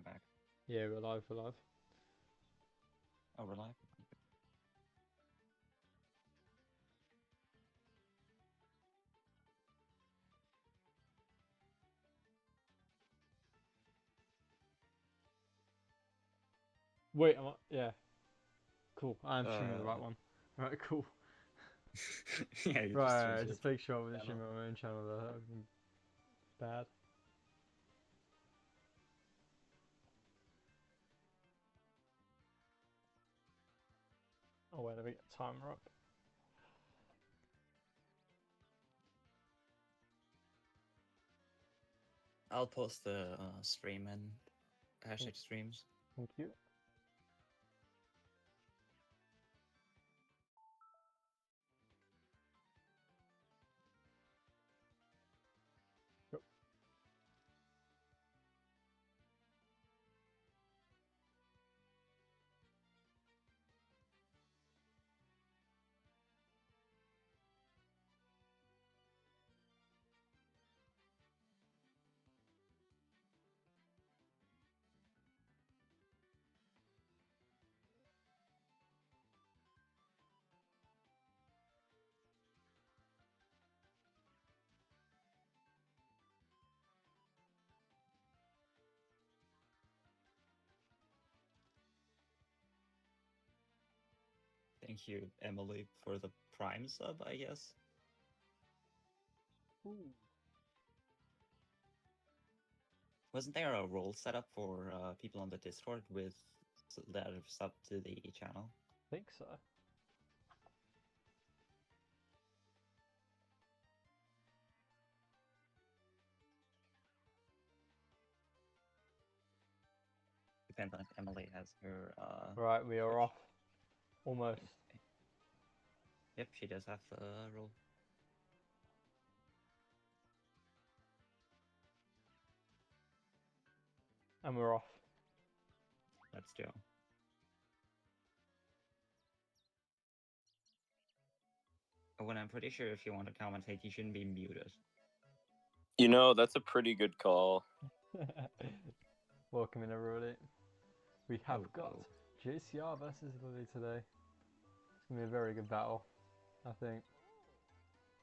I'm back. Yeah, we're live, we're live. Oh, we're live? Wait, yeah. Cool, I'm streaming the right one. Right, cool. Yeah, you just Right, changed just your make sure I wasn't channel. streaming on my own channel, that would be bad. Oh wait, let me get the timer up. I'll post the stream and hashtag streams. Thank you. Yep. Thank you, Emily, for the Prime sub, I guess. Ooh. Wasn't there a role set up for people on the Discord with that have subbed to the channel? I think so. Depends on if Emily has her. Right, we are Twitch. off. Almost. Okay. Yep, she does have the role. And we're off. That's Joe. When I'm pretty sure if you want to commentate, you shouldn't be muted. You know, that's a pretty good call. Welcome in, everybody. We have got Oh. JCR versus Lily today. It's going to be a very good battle, I think.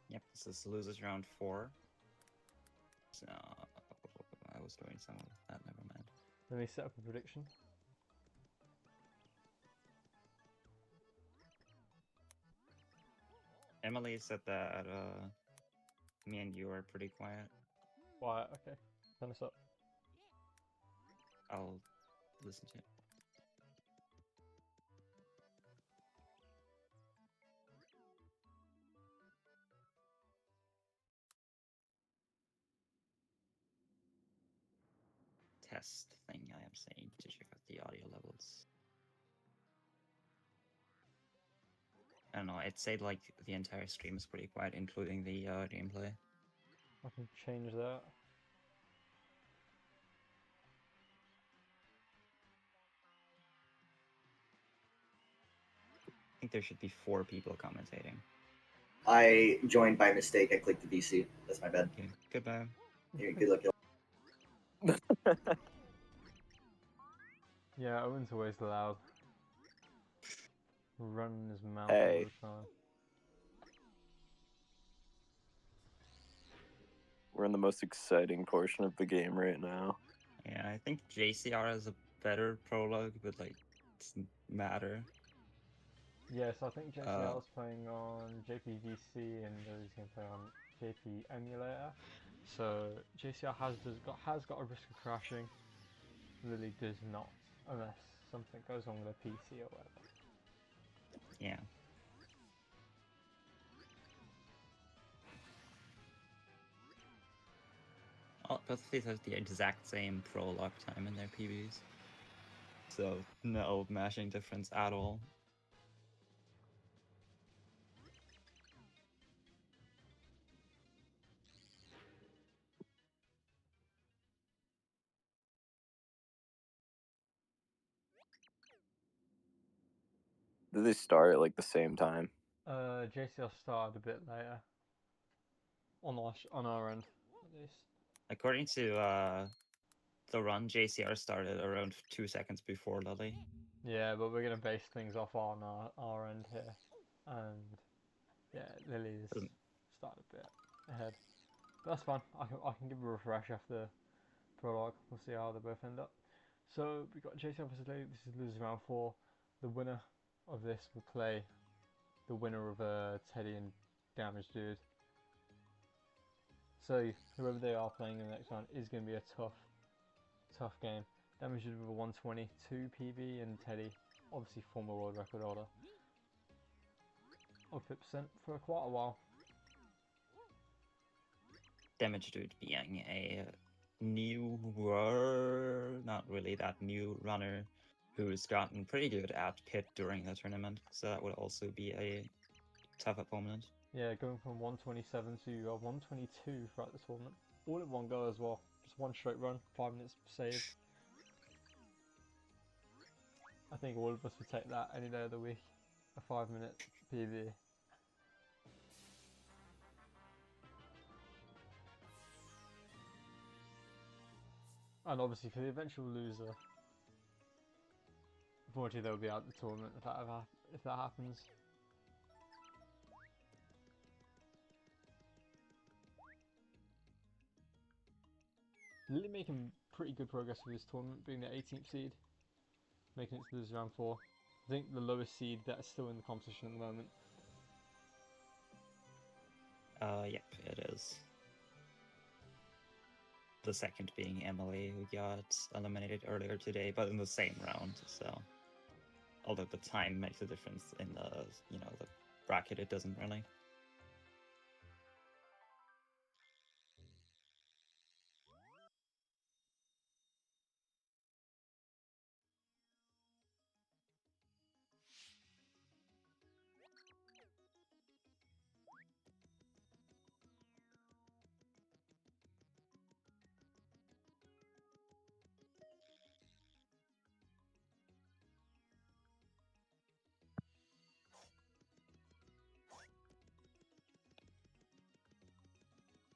Yep, this is losers round 4. So I was doing some of that, never mind. Let me set up a prediction. Emily said that me and you are pretty quiet. Why? Okay. Turn us up. I'll listen to it. Test thing I am saying to check out the audio levels. I don't know, I'd say like the entire stream is pretty quiet, including the gameplay. I can change that. I think there should be 4 people commentating. I joined by mistake. I clicked the VC. That's my bad. Okay, goodbye. Here, good luck, y'all. Yeah, Owen's always loud. Running his mouth Hey. all the time. We're in the most exciting portion of the game right now. Yeah, I think JCR has a better prologue, but like, it doesn't matter. Yes, I think JCR is playing on JPVC and Lily's going to play on JP Emulator. So JCR has got a risk of crashing. Lily does not, unless something goes wrong with her PC or whatever. Yeah. Both of these have the exact same prologue time in their PBs. So, no mashing difference at all. Did they start at like the same time? JCR started a bit later. On our end, at least. According to the run, JCR started around 2 seconds before Lily. Yeah, but we're gonna base things off on our end here, and yeah, Lily's Doesn't- started a bit ahead. But that's fine. I can give a refresh after prologue. We'll see how they both end up. So we got JCR versus Lily. This is losing round 4. The winner of this will play the winner of Teddy and Damage Dude. So whoever they are playing in the next round is going to be a tough game. Damage Dude with a 122 PB and Teddy, obviously former world record holder, of 50% for quite a while. Damage Dude being a not really that new runner who's gotten pretty good at pit during the tournament, so that would also be a tough opponent. Yeah, going from 127 to 122 throughout the tournament, all in one go as well. Just one straight run, 5 minutes save. I think all of us would take that any day of the week. A 5-minute PB. And obviously for the eventual loser, unfortunately they'll be out of the tournament if that happens. Lily making pretty good progress with this tournament, being the 18th seed, making it to lose round 4. I think the lowest seed that is still in the competition at the moment. Yep, it is. The second being Emily, who got eliminated earlier today, but in the same round, so... Although the time makes a difference in the, the bracket, it doesn't really.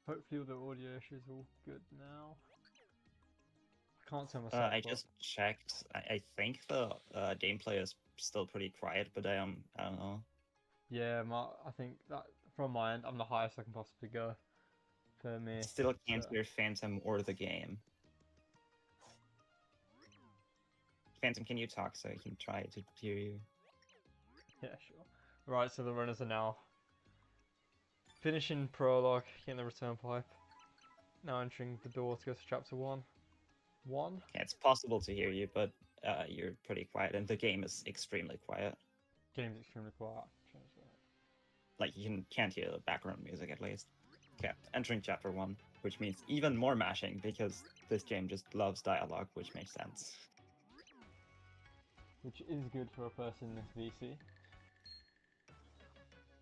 Hopefully all the audio issues are all good now. I can't tell myself. I just checked. I think the gameplay is still pretty quiet, but I don't know. Yeah, I think that from my end, I'm the highest I can possibly go for me. Still can't hear Phantom or the game. Phantom, can you talk so I can try to hear you? Yeah, sure. Right, so the runners are now finishing prologue, getting the return pipe. Now entering the door to go to chapter 1. Yeah, it's possible to hear you, but you're pretty quiet, and the game is extremely quiet. Game's extremely quiet. Like, you can't hear the background music, at least. Okay, entering chapter 1, which means even more mashing, because this game just loves dialogue, which makes sense. Which is good for a person in this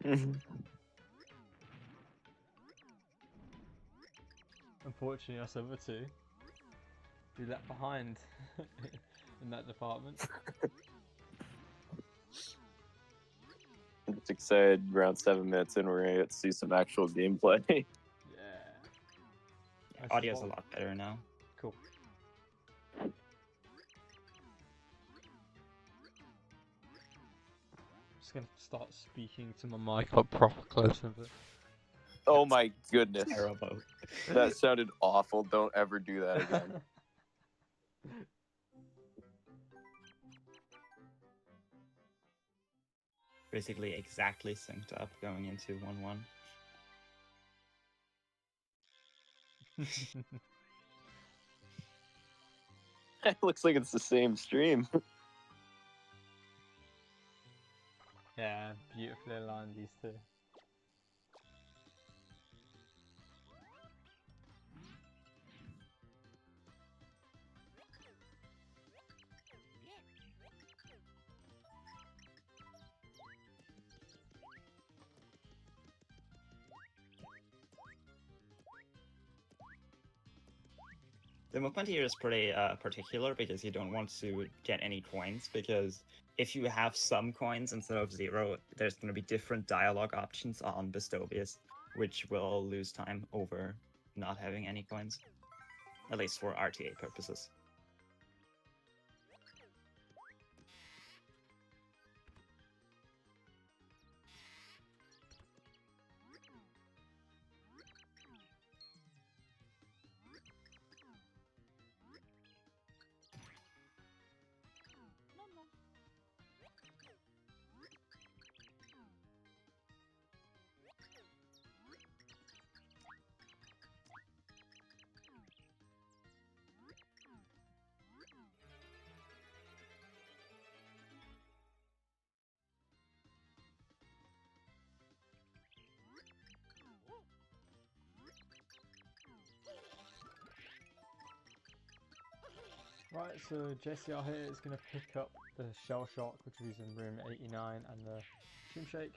VC. Unfortunately, us other two be left behind in that department. I'm just excited. Around 7 minutes in, we're gonna get to see some actual gameplay. Yeah. Audio's a lot better now. Cool. Just gonna start speaking to my mic up proper close of it. Oh my goodness. Terrible. That sounded awful. Don't ever do that again. Basically exactly synced up going into 1-1. It looks like it's the same stream. Yeah, beautifully aligned these two. The movement here is pretty particular because you don't want to get any coins, because if you have some coins instead of 0, there's going to be different dialogue options on Bestovius, which will lose time over not having any coins. at least for RTA purposes. Right, so JCR here is going to pick up the Shell Shock, which is in room 89, and the Shim Shake,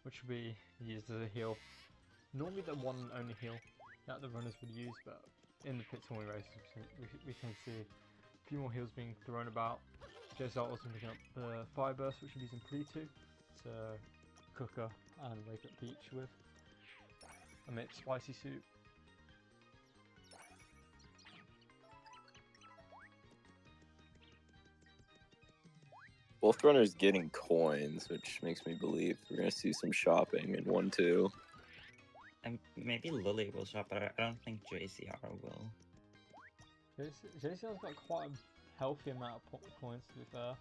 which will be used as a heal. Normally the one and only heal that the runners would use, but in the pit tournament races we can see a few more heals being thrown about. JCR also picking up the Fire Burst, which will be using Pre-2 to cook her and wake up Peach with, and make spicy soup. Both runners getting coins, which makes me believe we're gonna see some shopping in 1-2. And maybe Lily will shop, but I don't think JCR will. JCR's got quite a healthy amount of points, to be fair.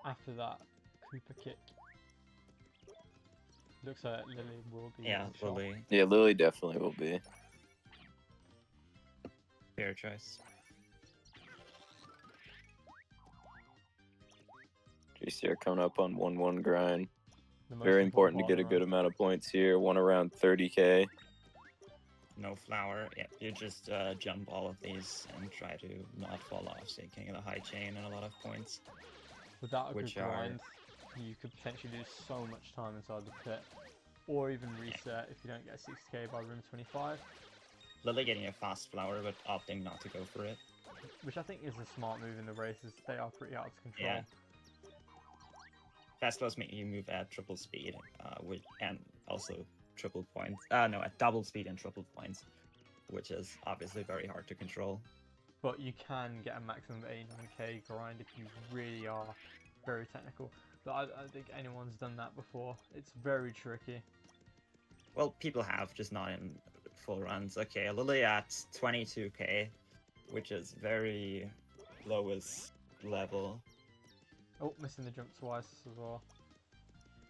After that Cooper kick, looks like Lily will be. Yeah, Lily. Yeah, Lily definitely will be. Fair choice. JCR coming up on 1-1 grind. The most Very important to part get a of the good run. amount of points here. One around 30k. No flower. Yeah, you just jump all of these and try to not fall off, so you can get a high chain and a lot of points. Without a good which are- grind, you could potentially lose so much time inside the pit, or even reset if you don't get 60k by room 25, Lily getting a fast flower, but opting not to go for it. which I think is a smart move in the races. They are pretty out of control. Yeah. Fast flows make you move at triple speed, and also triple points. No, at double speed and triple points, which is obviously very hard to control. But you can get a maximum 89k grind if you really are very technical. But I don't think anyone's done that before. It's very tricky. Well, people have, just not in full runs. Okay, Lily at 22k, which is very lowest level. Oh, missing the jump twice as well.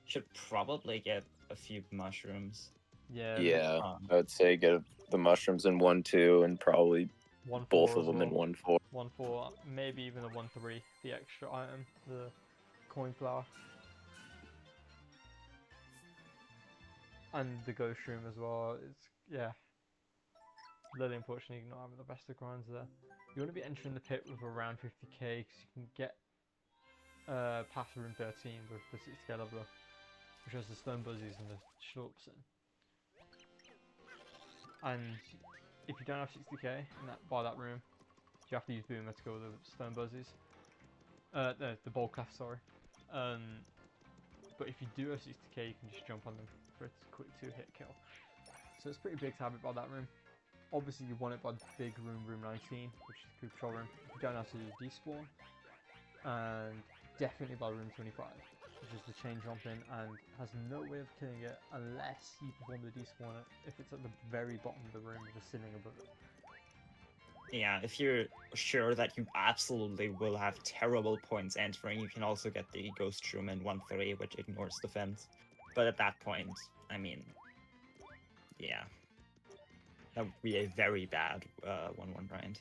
Should probably get a few mushrooms. Yeah. Yeah, I would say get the mushrooms in 1-2 and probably 1-4 both of as them in well. 1-4. 1-4, maybe even the 1-3, the extra item, the coin flower. And the ghost room as well. It's, yeah. Lily, unfortunately, not having the best of grinds there. You want to be entering the pit with around 50k because you can get past room 13 with the 60k leveler, which has the stone buzzies and the schlorpsen. And if you don't have 60k by that room, you have to use Boomer to go with the stone buzzies. The bowl clef, sorry. But if you do have 60k, you can just jump on them for a quick 2-hit kill. So it's pretty big to have it by that room. Obviously you want it by the big room, room 19, which is the control room. You don't have to do despawn. And definitely by room 25, which is the chain jumping and has no way of killing it unless you perform the despawn if it's at the very bottom of the room with a ceiling above it. Yeah, if you're sure that you absolutely will have terrible points entering, you can also get the Ghost Room in 1-3, which ignores the fence. But at that point, I mean, yeah. That would be a very bad 1-1 grind.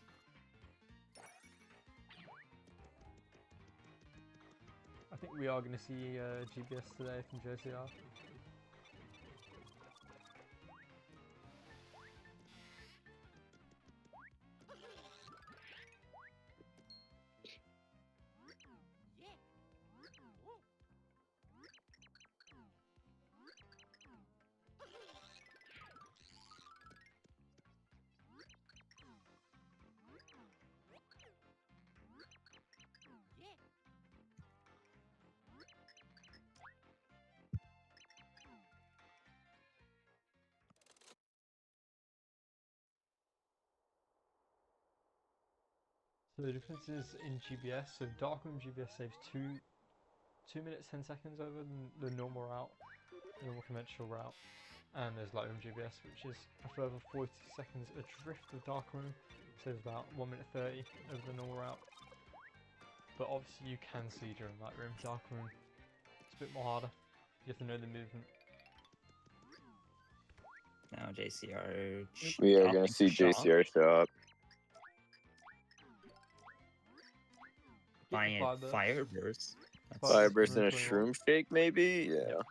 I think we are going to see GBS today from JCR. So the differences in GBS, so Dark Room GBS saves 2 minutes 10 seconds over the normal route, the normal conventional route, and there's Light Room GBS, which is a further 40 seconds adrift of Dark Room, saves about 1 minute 30 over the normal route. But obviously you can see during Light Room. Dark Room, it's a bit more harder. You have to know the movement. Now JCR. We are gonna opting see for shop, JCR shop. buying a Fireburst. Fireburst. Fireburst. Fireburst Room and a 21. shroom shake, maybe? Yeah.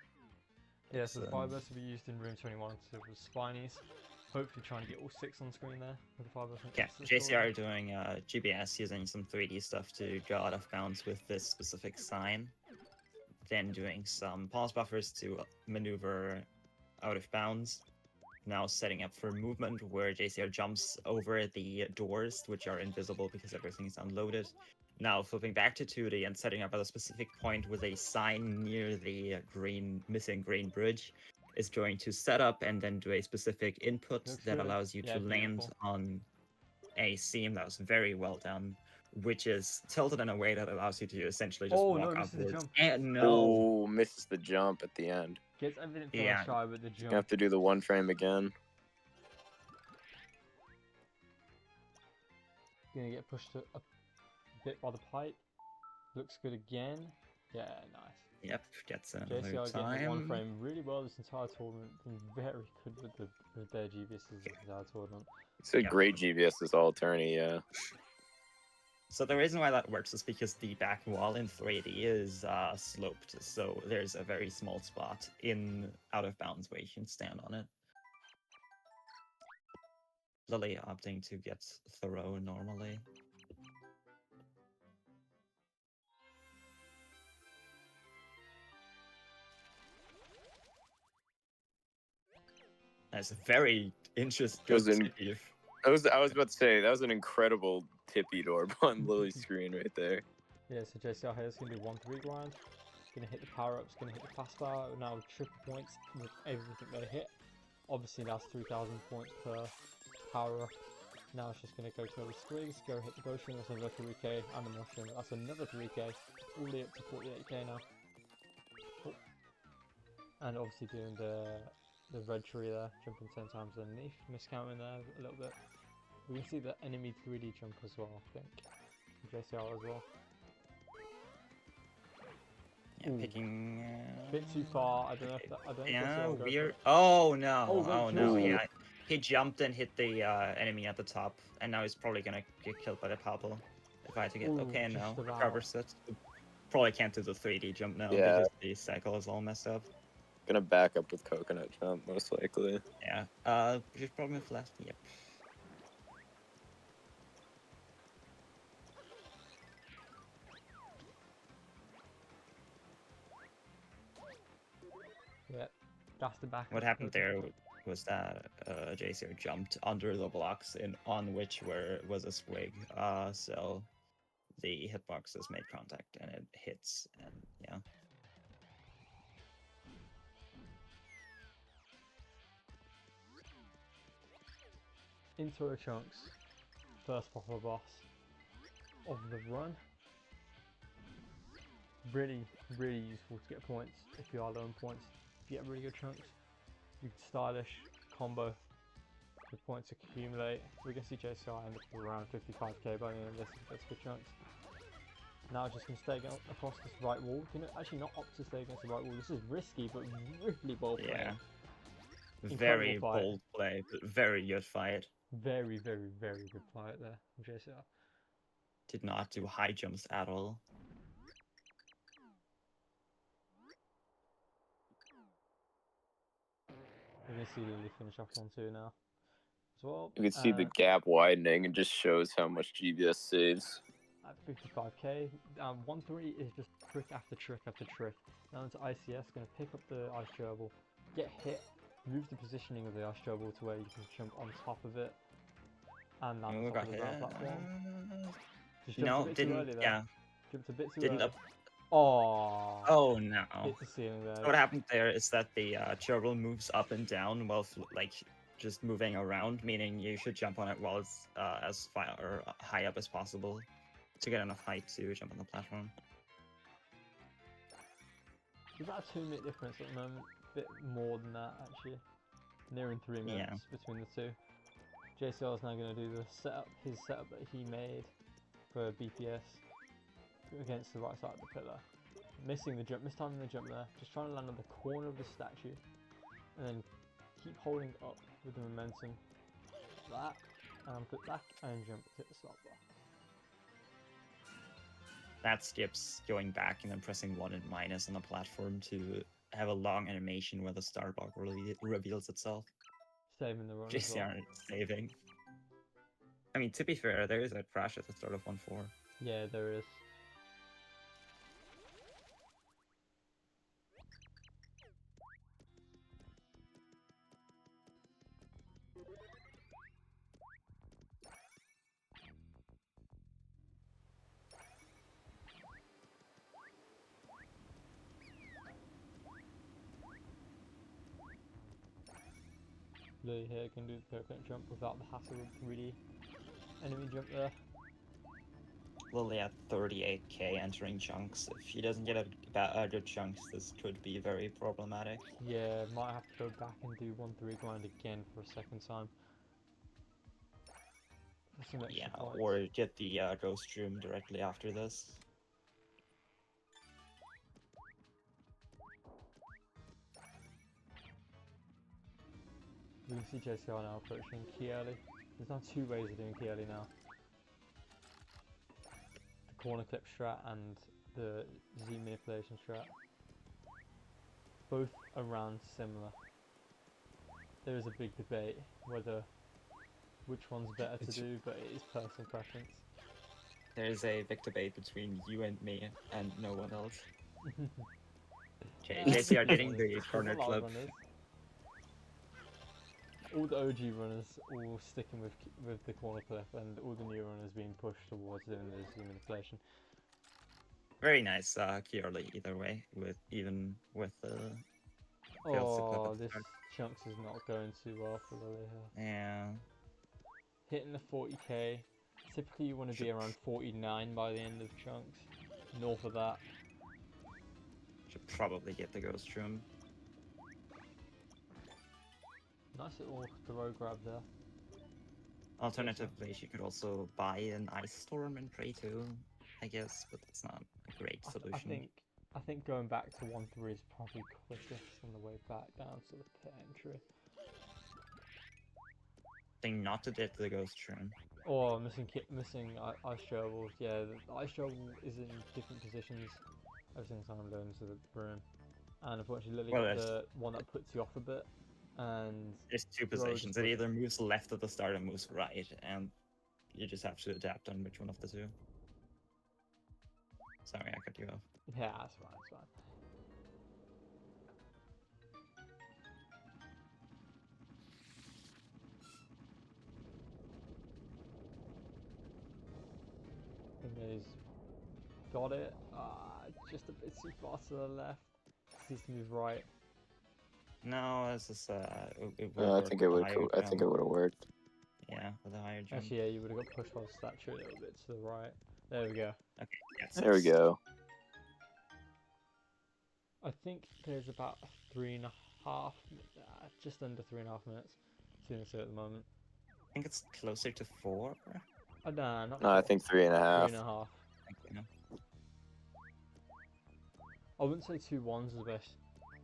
Yeah, so the So- Fireburst will be used in room 21 to with Spinies. Hopefully trying to get all 6 on screen there with the Fireburst. Yeah, JCR doing GBS using some 3D stuff to go out of bounds with this specific sign. Then doing some pause buffers to maneuver out of bounds. Now setting up for movement where JCR jumps over the doors, which are invisible because everything is unloaded. Now flipping back to 2D and setting up at a specific point with a sign near the missing green bridge is going to set up and then do a specific input Looks that good. allows you Yeah, to land beautiful. on a seam that was very well done, which is tilted in a way that allows you to essentially just Oh, walk no, misses the upwards. jump. And no, Oh, misses the jump at the end. Gets everything first Yeah. try with the Gonna have jump. to do the one frame again. Gonna get pushed a bit by the pipe. Looks good again. Yeah, nice. yep, gets another JCR getting the one time. frame really well this entire tournament. Been very good with their GBSs this entire tournament. It's a Yep. great GBS this all tourney, yeah. So the reason why that works is because the back wall in 3D is sloped, so there's a very small spot in out of bounds where you can stand on it. Lily opting to get throw normally. That's a very interesting. Goes in- I was about to say, that was an incredible tippy door on Lily's screen right there. Yeah, so JCR here is going to do 1-3 grind. Going to hit the power-ups, going to hit the fast power. Now triple points with everything they hit. Obviously that's 3,000 points per power-up. Now it's just going to go to the squigs, go hit the ghost room, that's another 3k, and the mushroom, that's another 3k. All the way up to 48k now. Oh. And obviously doing the red tree there, jumping 10 times underneath, miscounting there a little bit. We can see the enemy 3D jump as well, I think. From JCR as well. Yeah, Ooh. picking. Bit too far. I don't know if that. I don't know if Yeah, JCR will go for weird. it. Oh no! Oh, Oh, wait, no! JCR. Yeah, he jumped and hit the enemy at the top, and now he's probably gonna get killed by the Popple. If I had to get Ooh, okay, just no, about. recovers it. Probably can't do the 3D jump now Yeah. because the cycle is all messed up. Gonna back up with coconut jump, most likely. Yeah. Just probably move left. Yep. Yeah, that's the back. What happened there was that JCR jumped under the blocks on which was a squig. So the hitboxes made contact and it hits, and yeah. Into a chunks. First proper boss of the run. Really, really useful to get points if you are low on points. If you get really good chunks, you can stylish combo. The points accumulate. We can see JCR end up with around 55k by the end of this. That's good chunks. Now it's just going to stay across this right wall. Actually not opt to stay against the right wall. This is risky, but really well played. Yeah. Incredible Very fight. bold play, but very good fight. Very, very, very good fight there from JCR. Did not do high jumps at all. We're going to see Lily finish off 1-2 now as well. You can see the gap widening and just shows how much GBS saves. At 55k, 1-3 is just trick after trick after trick. Now into ICS, going to pick up the ice gerbil, get hit, move the positioning of the ice gerbil to where you can jump on top of it, and land on top of the ground platform. Just jumped No, a bit too didn't. early there. Yeah, Jumped a bit too didn't. early. Oh, Oh no. hit the ceiling there. So what happened there is that the gerbil moves up and down while like just moving around, meaning you should jump on it while it's as far or high up as possible. to get enough height to jump on the platform. There's about a 2-minute difference at the moment, a bit more than that actually. Nearing 3 minutes between the two. JCR is now going to do the setup, his setup that he made for BPS against the right side of the pillar. Missing the jump, mistiming the jump there, just trying to land on the corner of the statue, and then keep holding up with the momentum. That, and put back and jump to hit the stop bar. That skips going back and then pressing 1 and minus on the platform to have a long animation where the star block reveals itself. Saving the run as well. JCR saving. I mean, to be fair, there is a crash at the start of 1-4. Yeah, there is. Lily here can do the coconut jump without the hassle of 3D enemy jump there. Lily at 38k entering chunks. If he doesn't get a good chunks, this could be very problematic. Yeah, might have to go back and do 1-3 grind again for a second time. For some extra points. Or get the ghost room directly after this. We can see JCR now approaching key early. There's now 2 ways of doing key early now. The corner clip strat and the Z manipulation strat. Both around similar. There is a big debate whether which one's better to do, but it is personal preference. There is a big debate between you and me and no one else. JCR getting the corner clip. All the OG runners all sticking with the corner clip, and all the new runners being pushed towards doing the Z manipulation. Very nice key early either way, even with the oh, this chunks is not going too well for Lily here. Yeah. Hitting the 40k. Typically you want to be around 49 by the end of chunks. North of that. Should probably get the ghost room. Nice little throw grab there. Alternatively, she could also buy an ice storm and pray too, I guess, but that's not a great solution. I think going back to 1-3 is probably quickest on the way back down to the pit entry. Thing not to get the ghost room. Oh, missing ice shovel. Yeah, the ice shovel is in different positions every single time going to the room. And unfortunately, Lily got the one that puts you off a bit. And there's 2 positions. It either moves left at the start or moves right, and you just have to adapt on which one of the 2. Sorry, I cut you off. Yeah, that's fine, that's fine. He's got it. Just a bit too far to the left. Needs to move right. No, this is I think it would. I think it would have worked. Yeah, with a higher jump. Actually, yeah, you would have got pushed by the statue a little bit to the right. There we go. Okay, yes. There we go. I think there's about 3.5, just under 3.5 minutes. 2 minutes at the moment. I think it's closer to 4. Nah, not. No, I think 3.5. 3.5. Yeah. I wouldn't say 2-1 is the best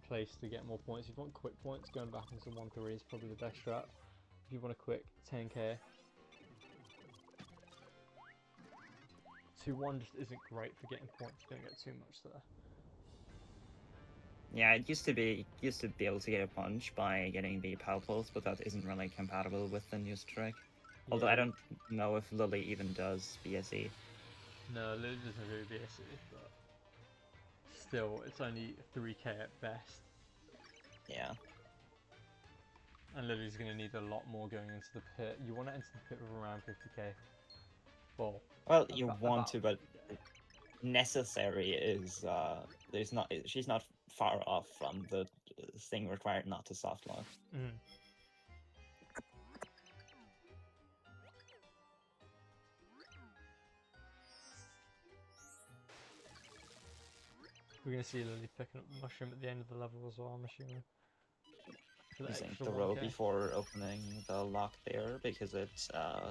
place to get more points. If you want quick points, going back into 1-3 is probably the best strat. If you want a quick 10k, 2-1 just isn't great for getting points. You don't get too much there. Yeah, it used to be able to get a punch by getting the power pulse, but that isn't really compatible with the new strike. Yeah. Although I don't know if Lily even does BSE. No, Lily doesn't do BSE, but still, it's only 3k at best. Yeah. And Lily's going to need a lot more going into the pit. You want to enter the pit with around 50k. Well, you want to, but necessary is she's not far off from the thing required not to soft lock. Mm. We're gonna see Lily picking up mushroom at the end of the level as well, I'm assuming. For the Using extra the row 1k. before opening the lock there because it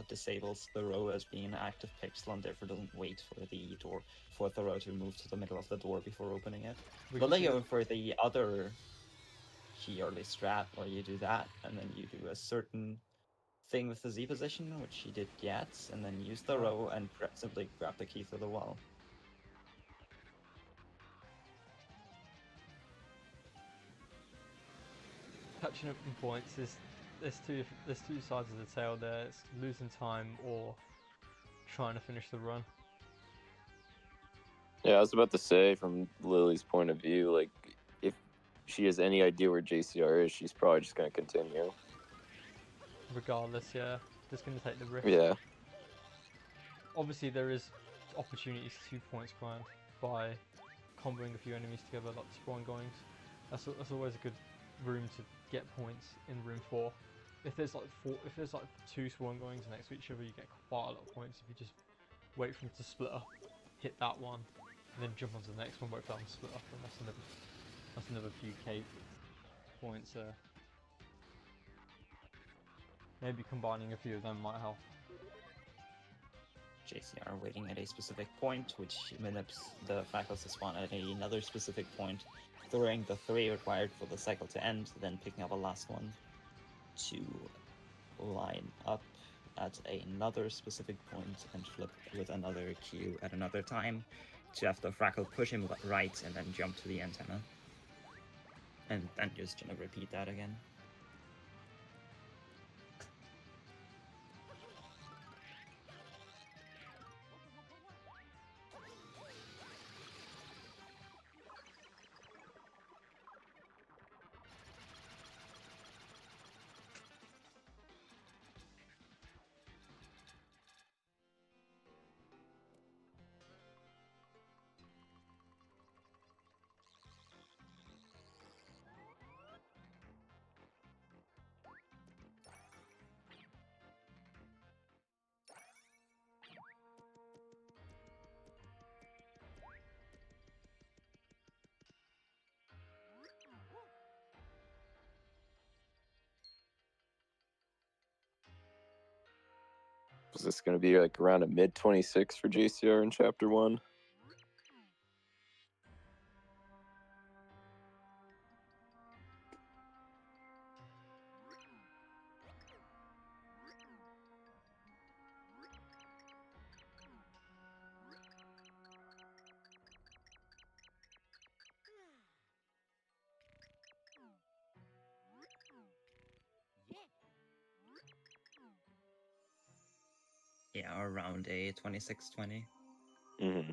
disables the row as being an active pixel and therefore doesn't wait for the door for the row to move to the middle of the door before opening it. But they go for the other key early strat where you do that and then you do a certain thing with the Z position, which he did get, and then use the row and simply grab the key through the wall. Catching up in points, there's two sides of the tail there. It's losing time or trying to finish the run. Yeah, I was about to say, from Lily's point of view, like, if she has any idea where JCR is, she's probably just going to continue. Regardless, yeah. Just going to take the risk. Yeah. Obviously, there is opportunities to points grind by comboing a few enemies together, like spawn goings. That's always a good room to get points in room 4. If there's like 2 spawn goings next to each other, you get quite a lot of points if you just wait for them to split up, hit that one, and then jump onto the next one, wait for them to split up, and that's another few K points there. Maybe combining a few of them might help. JCR waiting at a specific point, which mimics the faculty to spawn at another specific point, throwing the 3 required for the cycle to end, then picking up a last one to line up at another specific point and flip with another Q at another time to have the Frackle push him right and then jump to the antenna. And then just gonna repeat that again. Is this going to be like around a mid 26 for JCR in Chapter 1? Yeah, around a 26-20. Mm-hmm.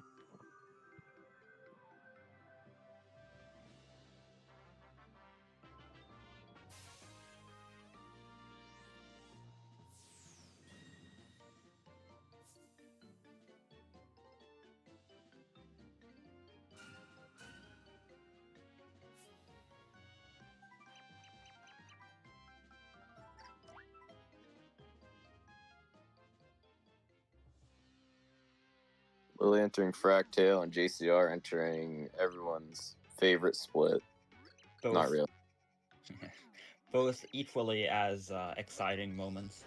Lily entering Fractale and JCR entering everyone's favorite split. Both, Not real. both equally as exciting moments.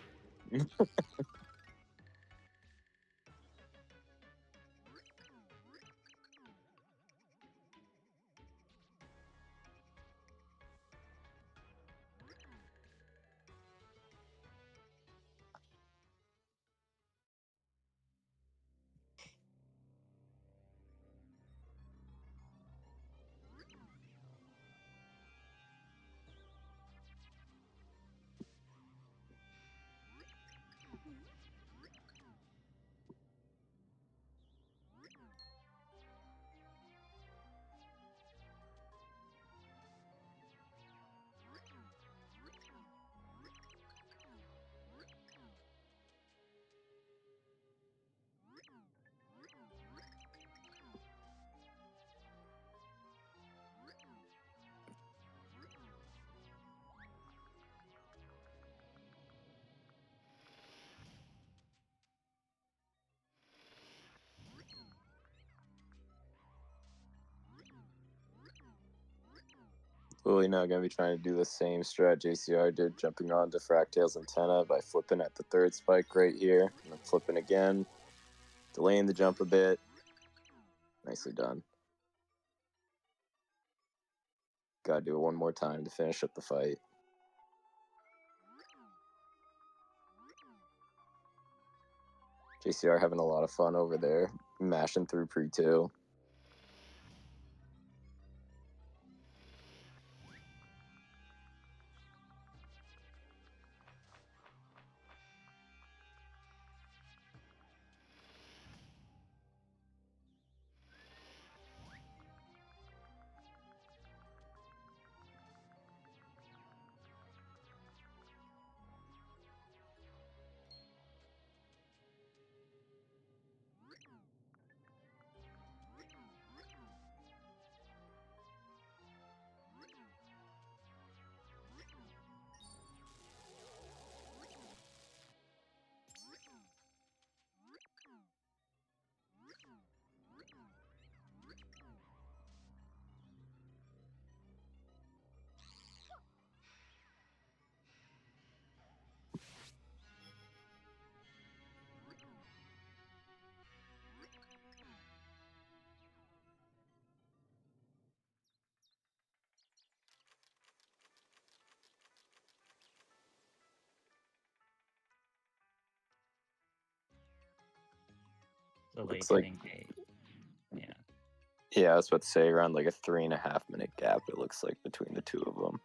Lily now going to be trying to do the same strat JCR did, jumping onto Fractale's antenna by flipping at the third spike right here, and then flipping again, delaying the jump a bit. Nicely done. Gotta do it one more time to finish up the fight. JCR having a lot of fun over there, mashing through pre-2. So Looks like, like- yeah. Yeah, I was about to say around like a 3.5 minute gap, it looks like, between the two of them.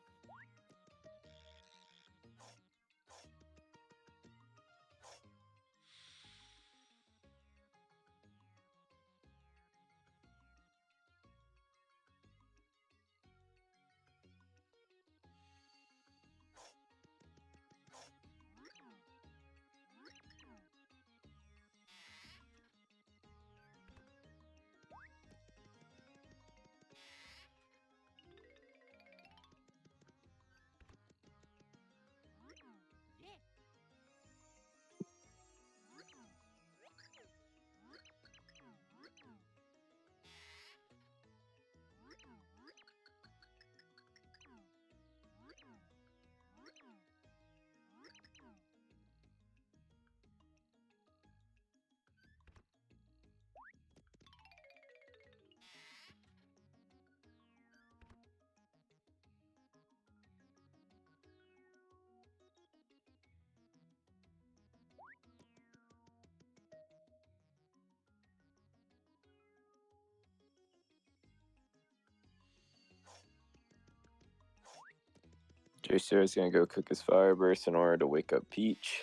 JCR is going to go cook his fire burst in order to wake up Peach.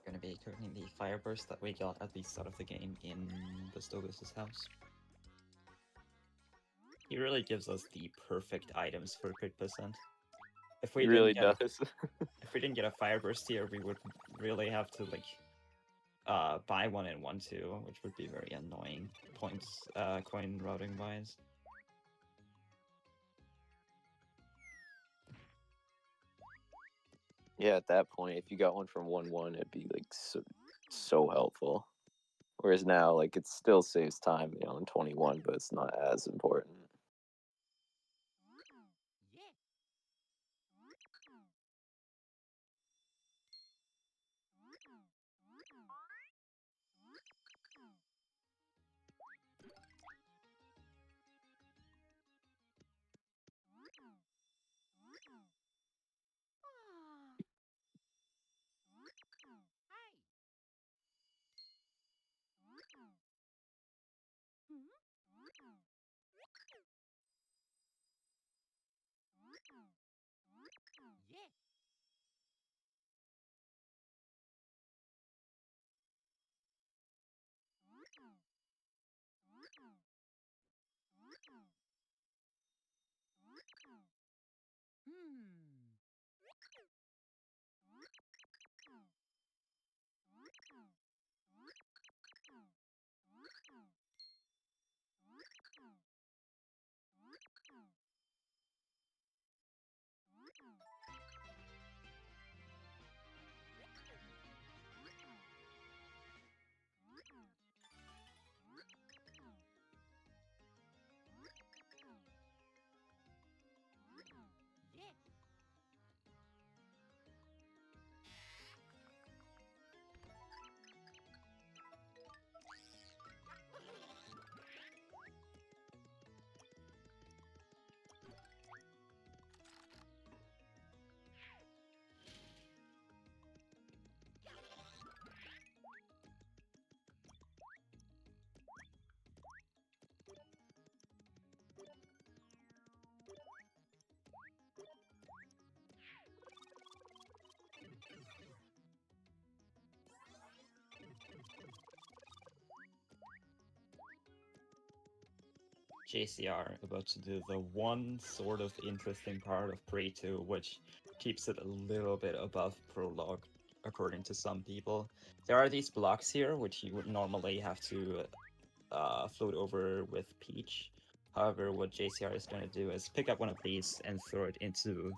Gonna be cooking the fire burst that we got at the start of the game in the Stogus' house. He really gives us the perfect items for crit percent. If we He didn't really get does. if we didn't get a fire burst here, we would really have to like buy one in 1-2, which would be very annoying points coin routing wise. Yeah, at that point, if you got one from 1-1, it'd be like so helpful. Whereas now, like, it still saves time, you know, in 21, but it's not as important. JCR about to do the one sort of interesting part of Pre-2, which keeps it a little bit above Prologue, according to some people. There are these blocks here, which you would normally have to float over with Peach. However, what JCR is going to do is pick up one of these and throw it into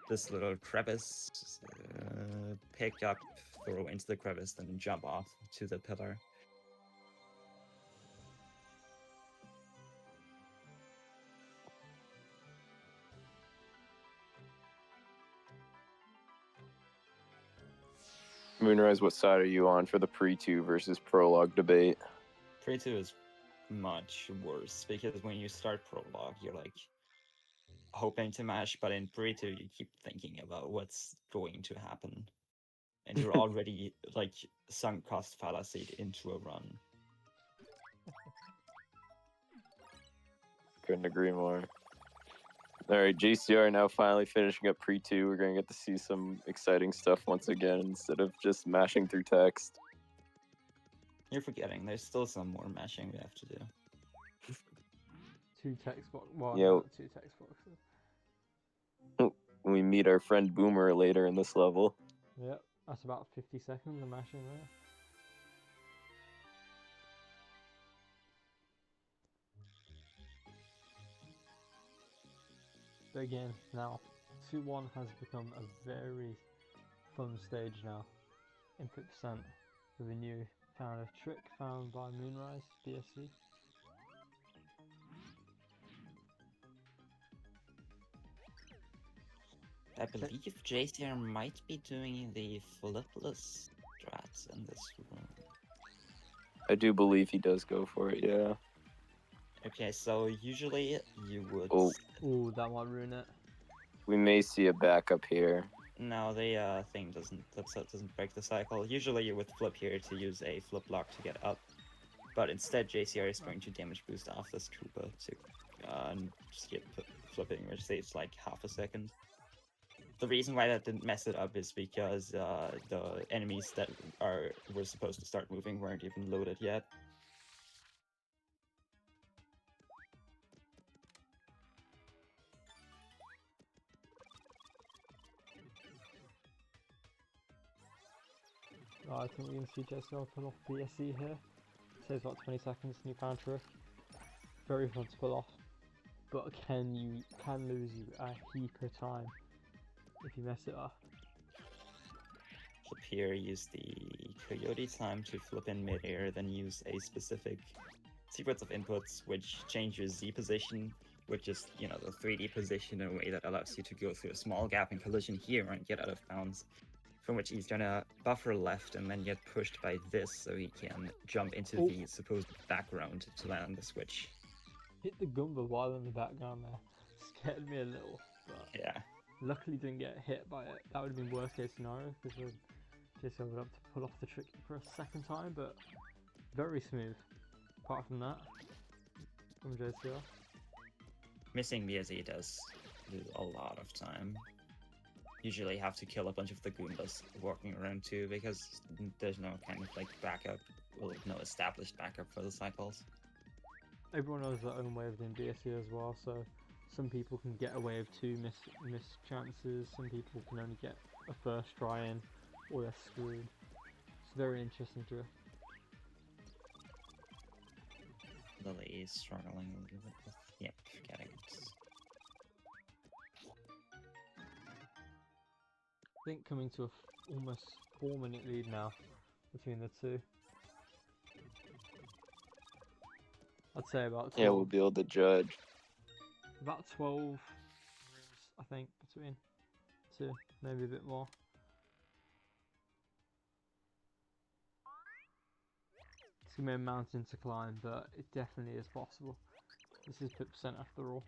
this little crevice. Pick up, throw into the crevice, then jump off to the pillar. Moonrise, what side are you on for the pre-2 versus prologue debate? Pre-2 is much worse because when you start Prologue, you're like hoping to mash, but in Pre-2 you keep thinking about what's going to happen. And you're already like sunk cost fallacy into a run. Couldn't agree more. Alright, JCR now finally finishing up pre-2. We're going to get to see some exciting stuff once again instead of just mashing through text. You're forgetting, there's still some more mashing we have to do. 2 text box. Well, Yeah. not 2 text boxes. We meet our friend Boomer later in this level. Yep, that's about 50 seconds of mashing there. But again, now 2-1 has become a very fun stage now in 50% with a new found a trick found by Moonrise BSC. I believe JCR might be doing the flipless strats in this room. I do believe he does go for it, yeah. Okay, so usually you would... Oh. Ooh, that might ruin it. We may see a backup here. No, the thing doesn't break the cycle. Usually you would flip here to use a flip block to get up. But instead JCR is going to damage boost off this Koopa to skip flipping, which saves like half a second. The reason why that didn't mess it up is because the enemies that were supposed to start moving weren't even loaded yet. I think we're going to see JCR pull off BSC here. Saves about 20 seconds, new found trick. Very fun to pull off. But can lose you a heap of time if you mess it up. Flip here, use the Coyote time to flip in midair, then use a specific sequence of inputs which changes Z position, which is, you know, the 3D position in a way that allows you to go through a small gap in collision here and get out of bounds. From which he's gonna buffer left and then get pushed by this so he can jump into the supposed background to land the switch. Hit the Goomba while in the background there. Scared me a little, but yeah. Luckily didn't get hit by it. That would have been worst case scenario because JCR would have to pull off the trick for a second time, but very smooth. Apart from that, from JCR. Missing BSE does lose a lot of time. Usually have to kill a bunch of the Goombas walking around too, because there's no kind of like backup, well, no established backup for the cycles. Everyone knows their own way of doing BSE as well, so some people can get away with 2 miss chances, some people can only get a first try in, or they're screwed. It's very interesting to. Lily is struggling a little bit with, yep, getting it. I think coming to a almost 4-minute lead now between the two. I'd say about 12. Yeah, we'll be able to judge. About 12, I think, between 2, maybe a bit more. It's gonna be a mountain to climb, but it definitely is possible. This is 50% after all.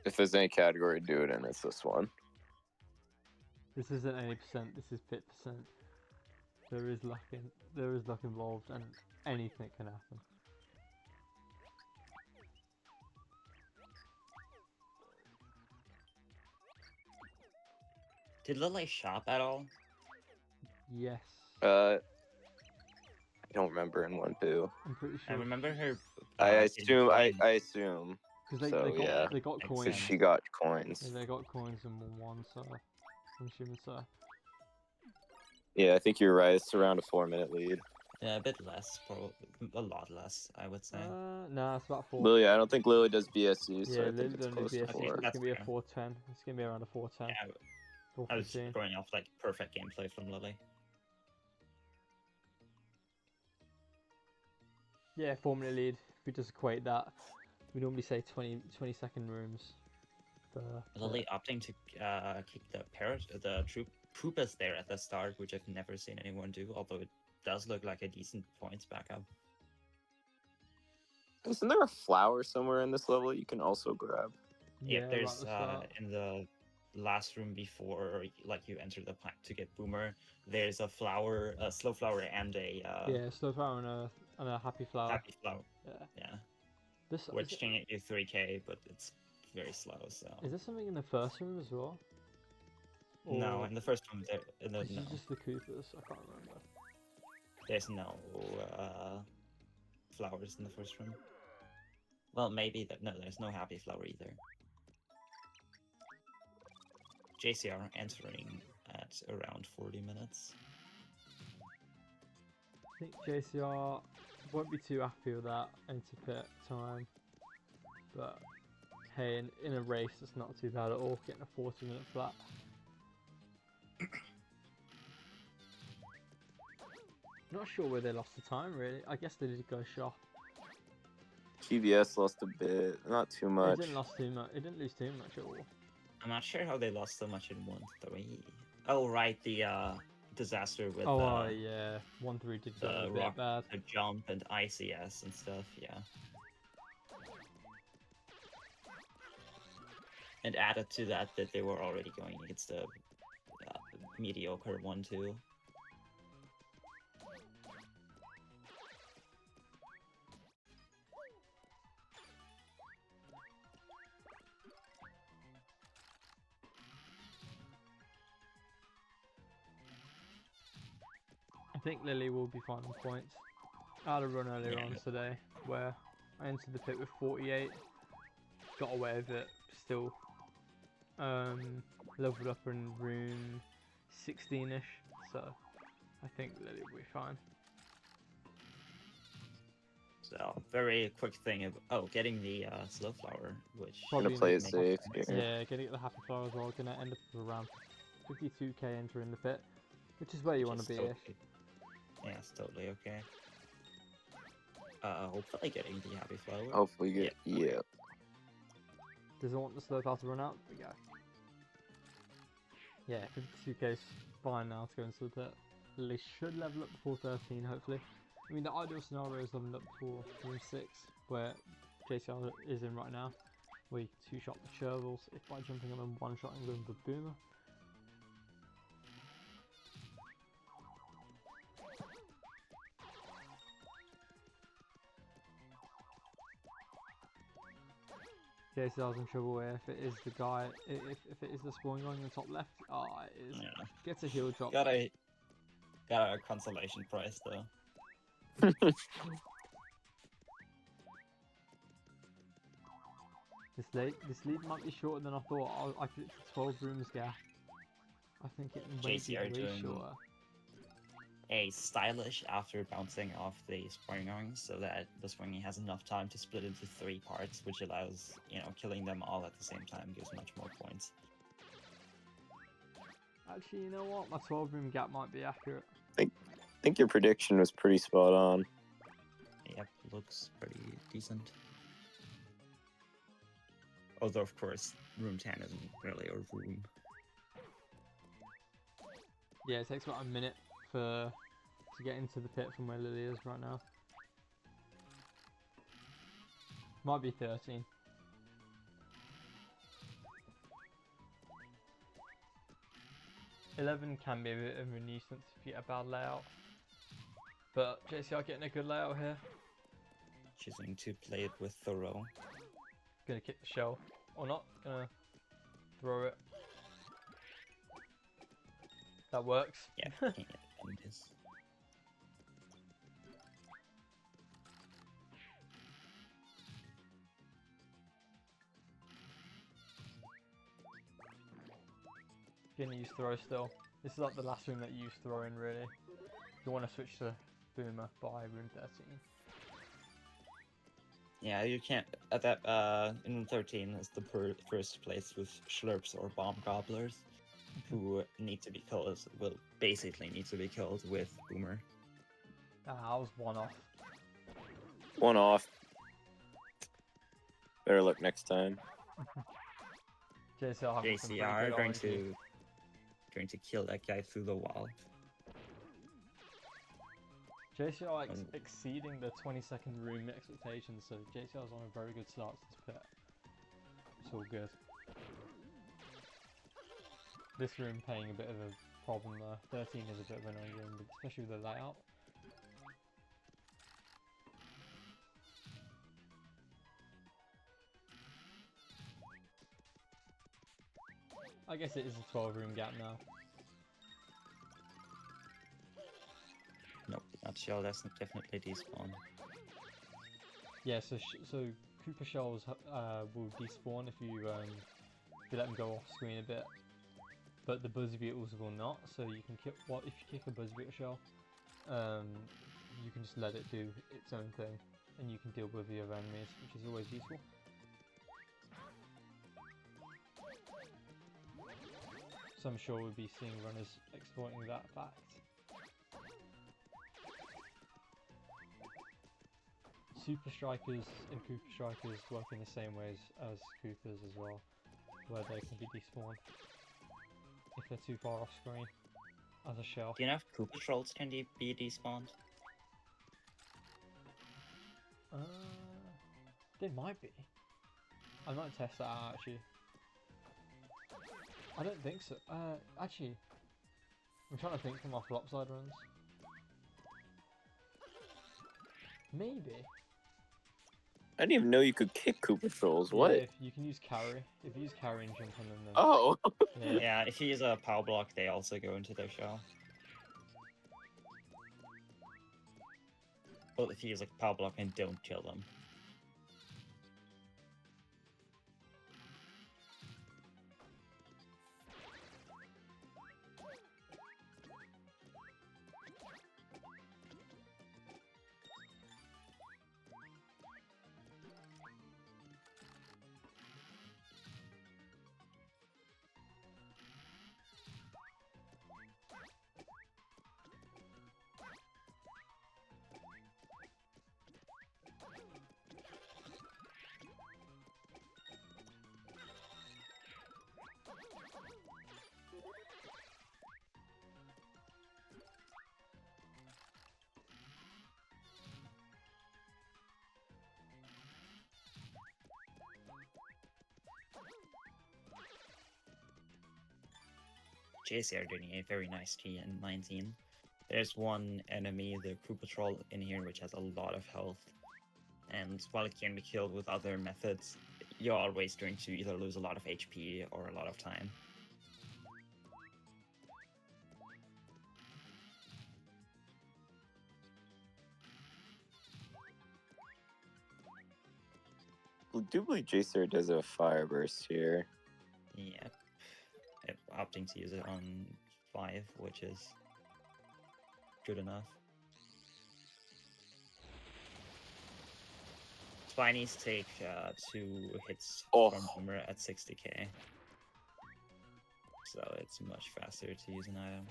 If there's any category to do it in, it's this one. This isn't any percent, this is 50%. There is luck involved, and anything can happen. Did Lily shop at all? Yes. I I don't remember in 1-2. I'm pretty I sure. remember her. I getting assume. I coins. assume. Because So yeah, they got makes coins. because sense. she got coins. Yeah, they got coins in 1-1, so I'm assuming so. Yeah, I think you're right. It's around a 4-minute lead. Yeah, a bit less, probably a lot less, I would say. Nah, it's about 4. Lily, I don't think Lily does BSC, so Yeah, I think Lily it's don't do close to BSC, so 4. it's That's gonna be a fair. 4-10. It's gonna be around a 4-10. Yeah, I was 4-15. going off like perfect gameplay from Lily. Yeah, 4-minute lead. If we just equate that, we normally say 20-second rooms. Lily opting to keep the troopers there at the start, which I've never seen anyone do, although it does look like a decent points backup. Isn't there a flower somewhere in this level you can also grab? Yeah, right there's at the start. in the last room before like you enter the pack to get Boomer, there's a flower, a slow flower, and a Yeah, slow flower and a happy flower. happy flower. Yeah. Yeah, This which can get you 3k, but it's very slow. So is there something in the first room as well? no, in the first room there, This no, is just the Coopers. I can't remember. there's no flowers in the first room. Well, maybe that. No, there's no happy flower either. JCR entering at around 40 minutes. I think JCR won't be too happy with that into pit time, but hey, in a race it's not too bad at all, getting a 40-minute flat. Not sure where they lost the time really. I guess they did go shop. GBS lost a bit, not too much. It didn't lose too much. It didn't lose too much at all. I'm not sure how they lost so much in 1-3. Oh right, the disaster with yeah, 1-3 did go the a bit rock, bad. the jump and ICS and stuff. Yeah. And added to that they were already going against the mediocre 1-2. I think Lily will be fine on points. I had a run earlier on today where I entered the pit with 48, got away with it, still leveled up in room 16ish, so I think Lily will be fine. So very quick thing of getting the slow flower, which Probably gonna play it makes safe sense. here. Yeah, gonna get the happy flower as well. Gonna end up with around 52k entering the pit, which is where you want to be. Totally, yeah, it's totally okay. Hopefully getting the happy flower. Hopefully get yeah. Does it want the slow flower to run out? There we go. Yeah, 52k is fine now to go into the pit. They should level up before 13, hopefully. I mean, the ideal scenario is leveling up before room 6, where JCR is in right now. We two-shot the Shervils if by jumping on them one-shot and going with Boomer. JCR's in trouble here if it is the guy, if it is the spawn guy in the top left. Oh, it is. Yeah. Gets a heal drop. Got a consolation prize though. This lead might be shorter than I thought. I predicted 12 rooms gap. I think it may JCR be way doing shorter. A stylish after bouncing off the swinging, so that the swinging has enough time to split into 3 parts, which allows, killing them all at the same time gives much more points. Actually, you know what? My 12 room gap might be accurate. I think your prediction was pretty spot on. Yep, looks pretty decent. Although, of course, room 10 isn't really a room. Yeah, it takes about a minute to get into the pit from where Lily is right now. Might be 13. $11 can be a bit of a nuisance if you get a bad layout. But JCR getting a good layout here. Choosing to play it with Thorough. Gonna kick the shell. Or not. Gonna throw it. That works. Yeah, it is. You're gonna use throw still. This is like the last room that you use throw in, really. You want to switch to Boomer by room 13. Yeah, you can't. At that in room 13 is the first place with Schlurps or Bomb Gobblers, who need to be killed. Will basically need to be killed with Boomer. Ah, I was one off. One off. Better luck next time. JCR having some pretty JCR good RNG. going to kill that guy through the wall. JCR exceeding the 20-second room expectations, so JCR's on a very good start to this pit. It's all good. This room paying a bit of a problem there. 13 is a bit of an annoying room, especially with the layout. I guess it is a 12 room gap now. Nope, that shell that's definitely despawn. Yeah, so Cooper shells will despawn if you let them go off screen a bit, but the buzz beetles will not. So you can kick if you kick a buzz beetle shell, you can just let it do its own thing, and you can deal with your enemies, which is always useful. So I'm sure we'll be seeing runners exploiting that fact. Super Strikers and Cooper Strikers work in the same ways as Coopers as well, where they can be despawned if they're too far off screen as a shell. Do you know if Cooper Trolls can be despawned? They might be. I might test that out actually. I don't think so. Actually, I'm trying to think from our flopside runs. Maybe. I didn't even know you could kick Cooper Trolls. What? Yeah, if you can use carry. If you use carry and jump on them, then... Oh! Yeah. Yeah, if you use a power block, they also go into their shell. Well, if you use like power block and don't kill them. JCR doing a very nice T in 19. There's one enemy, the Koopa Troll, in here which has a lot of health. And while it can be killed with other methods, you're always going to either lose a lot of HP or a lot of time. I do believe JCR does have a fire burst here. Yep. Opting to use it on 5, which is good enough. Spinies take 2 hits from Boomer at 60k. So it's much faster to use an item.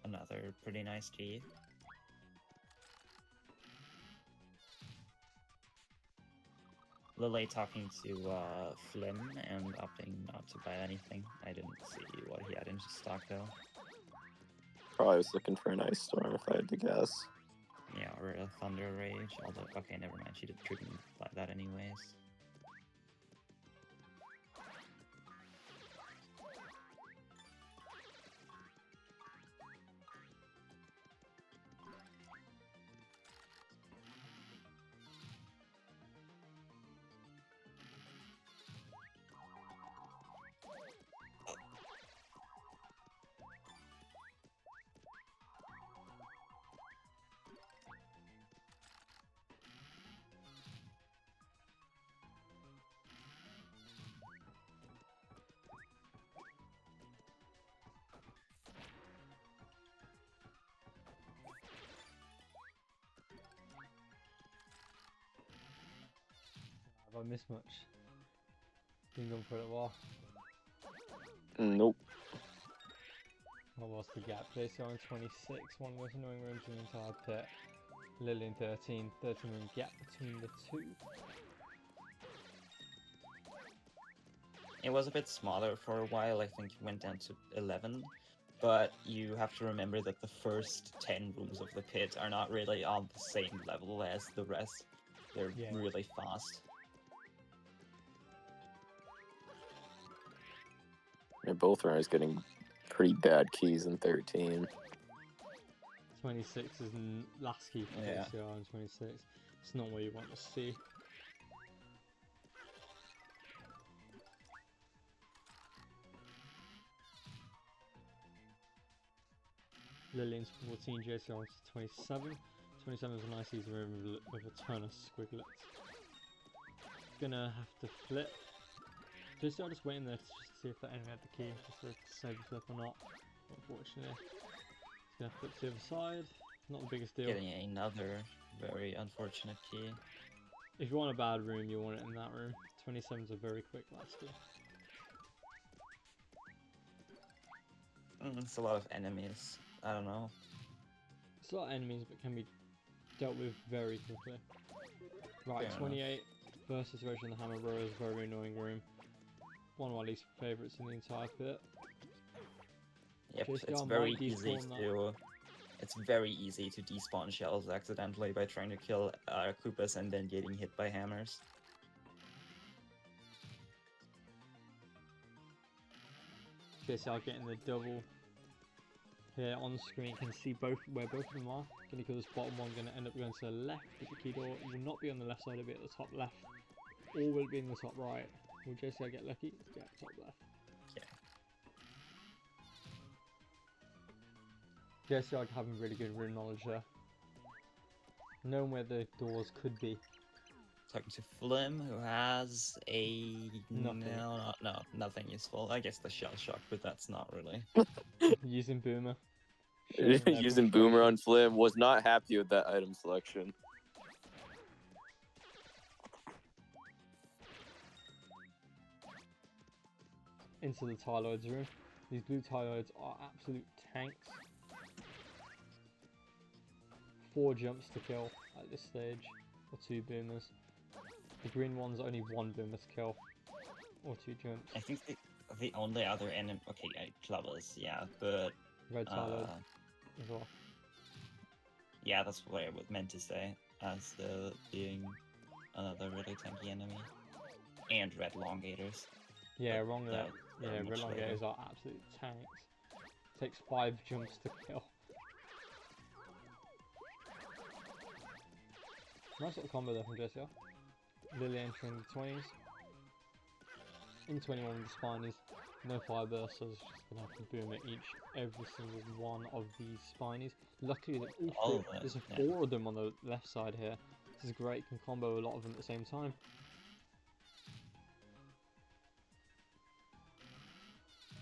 Another pretty nice G. Lily talking to Flynn and opting not to buy anything. I didn't see what he had in stock though. Probably was looking for an Ice Storm if I had to guess. Yeah, or a Thunder Rage, although, okay, never mind, she couldn't buy that anyways. I miss much? Been gone for a little while. Nope. What was the gap? JCR in 26, one of the most annoying rooms in the entire pit. Lily in 13, 13 room gap between the two. It was a bit smaller for a while. I think it went down to 11. But you have to remember that the first 10 rooms of the pit are not really on the same level as the rest. They're Yeah. really fast. Yeah, both runners getting pretty bad keys in 13. 26 is last key for Yeah. JCR in 26. It's not what you want to see. Lillian's 14, JCR on 27. 27 is a nice easy room with a ton of squigglets. Gonna have to flip. JCR just waiting there to just see if that enemy had the key, just to save the flip or not. Unfortunately. He's gonna flip to the other side. Not the biggest deal. Getting another very unfortunate key. If you want a bad room, you want it in that room. 27's a very quick last key. It's a lot of enemies. I don't know. It's a lot of enemies, but can be dealt with very quickly. Right, Fair 28 versus Rage and the Hammer Bros. Very annoying room. One of my least favourites in the entire pit. Yep, JCR it's very might easy despawn that. to. It's very easy to despawn shells accidentally by trying to kill Koopas and then getting hit by hammers. JCR getting the double here on screen. You can see both where both of them are. Gonna kill this bottom one, gonna end up going to the left, but the key door will not be on the left side, it'll be at the top left. Or will it be in the top right? Will JCR get lucky? Yeah, top left. Yeah. JCR having really good room knowledge there. Knowing where the doors could be. Talking to Flim, who has a Nothing. no, nothing useful. I guess the shell shock, but that's not really. Using Boomer. Showing their Using Boomer frustration. on Flim, was not happy with that item selection. Into the Tyloids room. These blue Tyloids are absolute tanks. 4 jumps to kill at this stage, or 2 boomers. The green one's only 1 boomer to kill, or 2 jumps. I think the only other enemy. Okay, Clubbers, yeah, but Red Tyloid as well. yeah, that's what I was meant to say. As being another really tanky enemy, and red longators. Yeah, But wrong there. Yeah, much red later. elongators are absolute tanks. Takes 5 jumps to kill. Nice little combo there from JCR. Lily entering the 20s. In 21 with the spinies. No fire burst, so it's just gonna have to boom at every single one of these spinies. Luckily, All of there's it, 4 of them on the left side here. This is great, can combo a lot of them at the same time.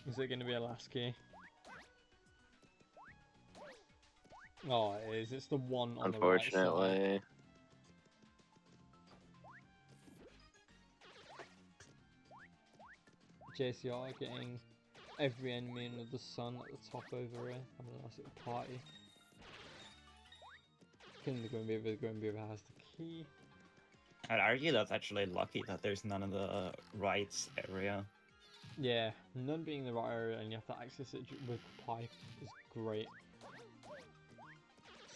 Is it going to be a last key? Oh, it is. It's the one on the right side. Unfortunately. JCR getting every enemy under the sun at the top over here. Having a nice little party. Killing the Grimbeaver has the key. I'd argue that's actually lucky that there's none in the right area. Yeah, none being the right area and you have to access it with pipe is great.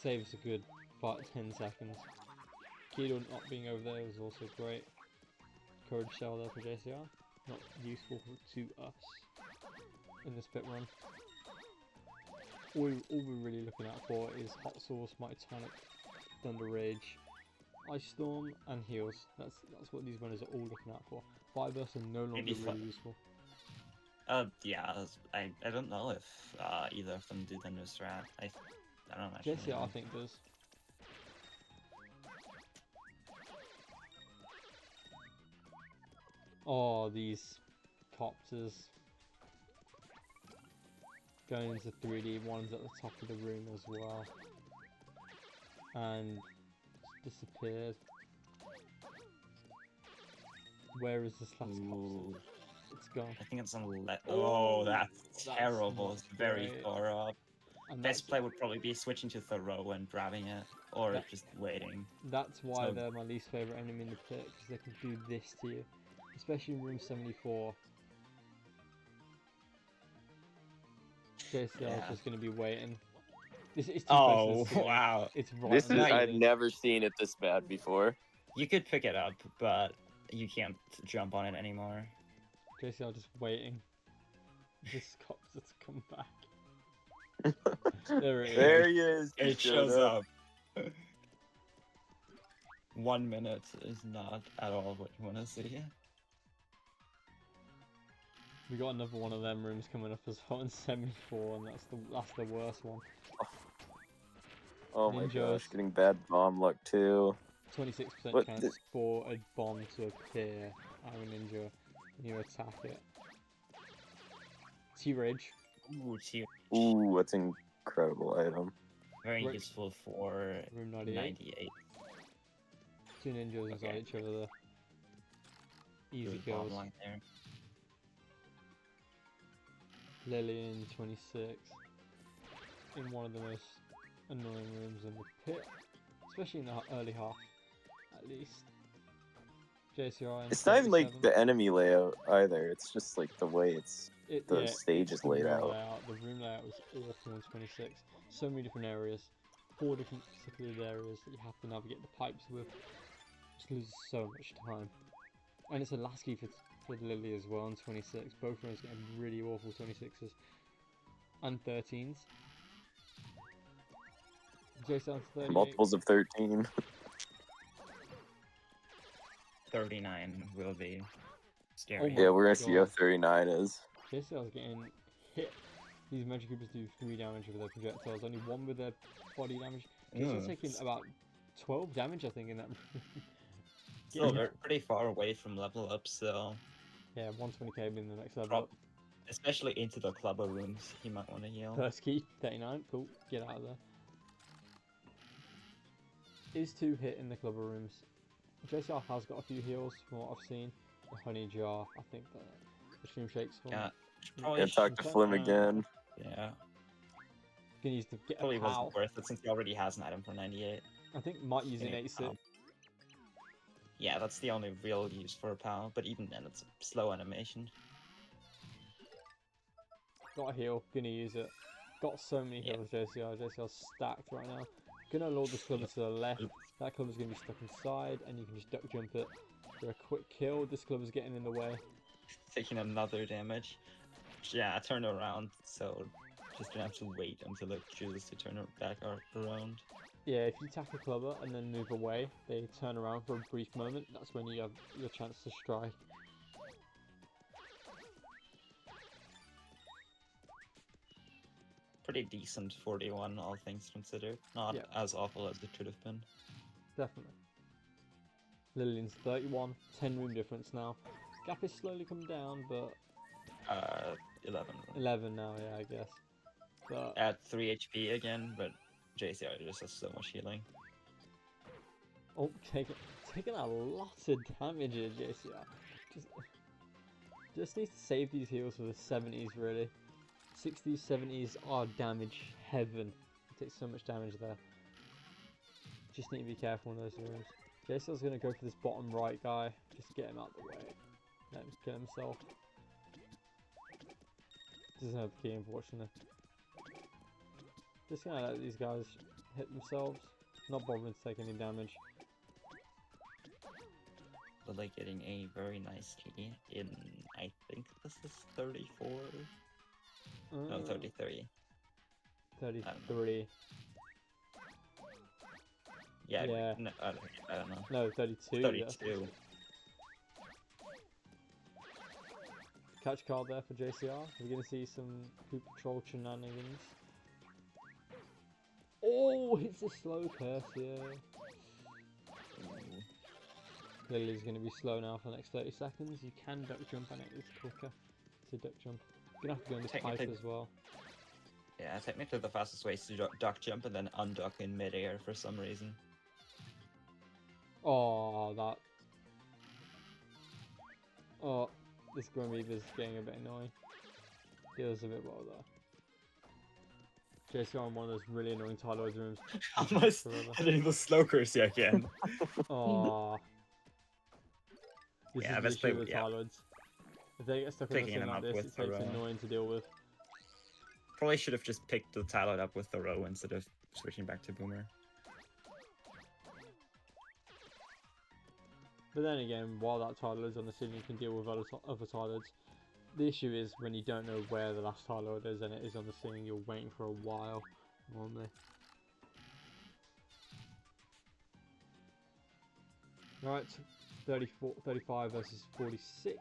Saves a good 10 seconds. Keydo not being over there is also great. Courage cell there for JCR. Not useful to us in this pit run. All we're really looking out for is Hot Sauce, Mighty Tonic, Thunder Rage, Ice Storm, and Heals. That's what these runners are all looking out for. Fire Bursts are no longer Maybe really useful. Yeah, I don't know if either of them do the new strat. I don't actually JCR know. I think does. Oh, these copters. Going into 3D, one's at the top of the room as well. And disappeared. Where is this last Ooh. capsule? It's gone. I think it's on left. Oh, Oh, that's that's terrible. not It's very great. far up. And Best play would probably be switching to throw and grabbing it, or That- just waiting. that's why So- they're my least favourite enemy in the pit, because they can do this to you. Especially in room 74. JCR is Yeah. just going to be waiting. It's too Oh, close to the ceiling. wow. It's right This on is the I've ceiling. never seen it this bad before. You could pick it up, but you can't jump on it anymore. JCR just waiting. This cop's just come back. There it is. There he is. He It showed shows up. 1 minute is not at all what you want to see. We got another one of them rooms coming up as well in 74, and that's the worst one. Oh my Ninjas. gosh, getting bad bomb luck too. 26% What chance the- for a bomb to appear out of a ninja when you attack it. T-Ridge. Ooh, T- Ooh, that's an incredible item. very Wait. useful for Room 98. 98. Two ninjas inside Okay. each other there. Easy Good kills. bomb line there. Lillian 26. In one of the most annoying rooms in the pit. Especially in the early half, at least. JCR in It's not even like 37. the enemy layout either. It's just like the way the Yeah, stage it's is laid room out. layout. The room layout was awful in 26. So many different areas. 4 different secluded areas that you have to navigate the pipes with. Just loses so much time. And it's a Lasky for Lily as well in 26. Both rooms getting really awful 26s. And 13s. JCR 38. Multiples of 13. 39 will be Oh scary. my Yeah, we're gonna see how God. 39 is. JCR's getting hit. These magic creepers do 3 damage with their projectiles, only 1 with their body damage. JCR's Ugh. taking about 12 damage, I think, in that room. Still, they're pretty far away from level up, so Yeah, 120k being the next level Prob- up. especially into the clubber rooms, you might want to heal. First key, 39, cool, get out of there. Is 2 hit in the clubber rooms. JCR has got a few heals from what I've seen. The honey jar, I think the stream shakes from. Yeah, And talk to Flim again. Yeah, Gonna use to get a probably pal. wasn't worth it since he already has an item for 98. I think might use an Getting a 86. pal. Yeah, that's the only real use for a pal, but even then it's a slow animation. Got a heal, gonna use it. Got so many Yeah. heals, JCR. JCR's stacked right now. Gonna load this clubber to the left. Oop. That clubber's gonna be stuck inside, and you can just duck jump it for a quick kill. This clubber's getting in the way. Taking another damage. Yeah, turn around, so just gonna have to wait until it chooses to turn it back around. Yeah, if you attack a clubber and then move away, they turn around for a brief moment. That's when you have your chance to strike. Pretty decent 41, all things considered. Not Yeah. as awful as it could have been. Definitely. Lillian's 31, 10 room difference now. Gap is slowly coming down, but 11. 11 now, yeah, I guess. But At 3 HP again, but JCR just has so much healing. oh, taking a lot of damage here, JCR. Just needs to save these heals for the 70s, really. 60s, 70s are damage heaven. It takes so much damage there. Just need to be careful in those rooms. JCR's gonna go for this bottom right guy. Just get him out the way. Let him kill himself. Doesn't have the key, unfortunately. Just gonna let these guys hit themselves. Not bothering to take any damage. But like getting a very nice key in, I think this is 34? No, 33. 33. Yeah, Yeah. No, I don't know. No, 32. that's- 32. Catch card there for JCR. We're going to see some Poop Patrol shenanigans. Oh, it's a slow curse here. Ooh. Lily's going to be slow now for the next 30 seconds. You can duck jump and it is quicker to duck jump. You're going to have to go in this pipe Technically- as well. Yeah, technically the fastest way is to duck jump and then unduck in midair for some reason. Oh, that. Oh, this Grim Reaper's getting a bit annoying. Deals a bit well there. JCR in one of those really annoying Tyloid rooms. Almost hitting the slow cursor again. Oh. This Yeah, is the let's play issue with- with yeah. Tyloids. If they get stuck on a Picking scene them like up this, with it the takes row. annoying to deal with. Probably should have just picked the Talon up with the row instead of switching back to Boomer. But then again, while that Tyloid's on the scene, you can deal with other Tyloids. The issue is when you don't know where the last Tyloid is and it is on the scene, you're waiting for a while, normally. Right, 35 versus 46.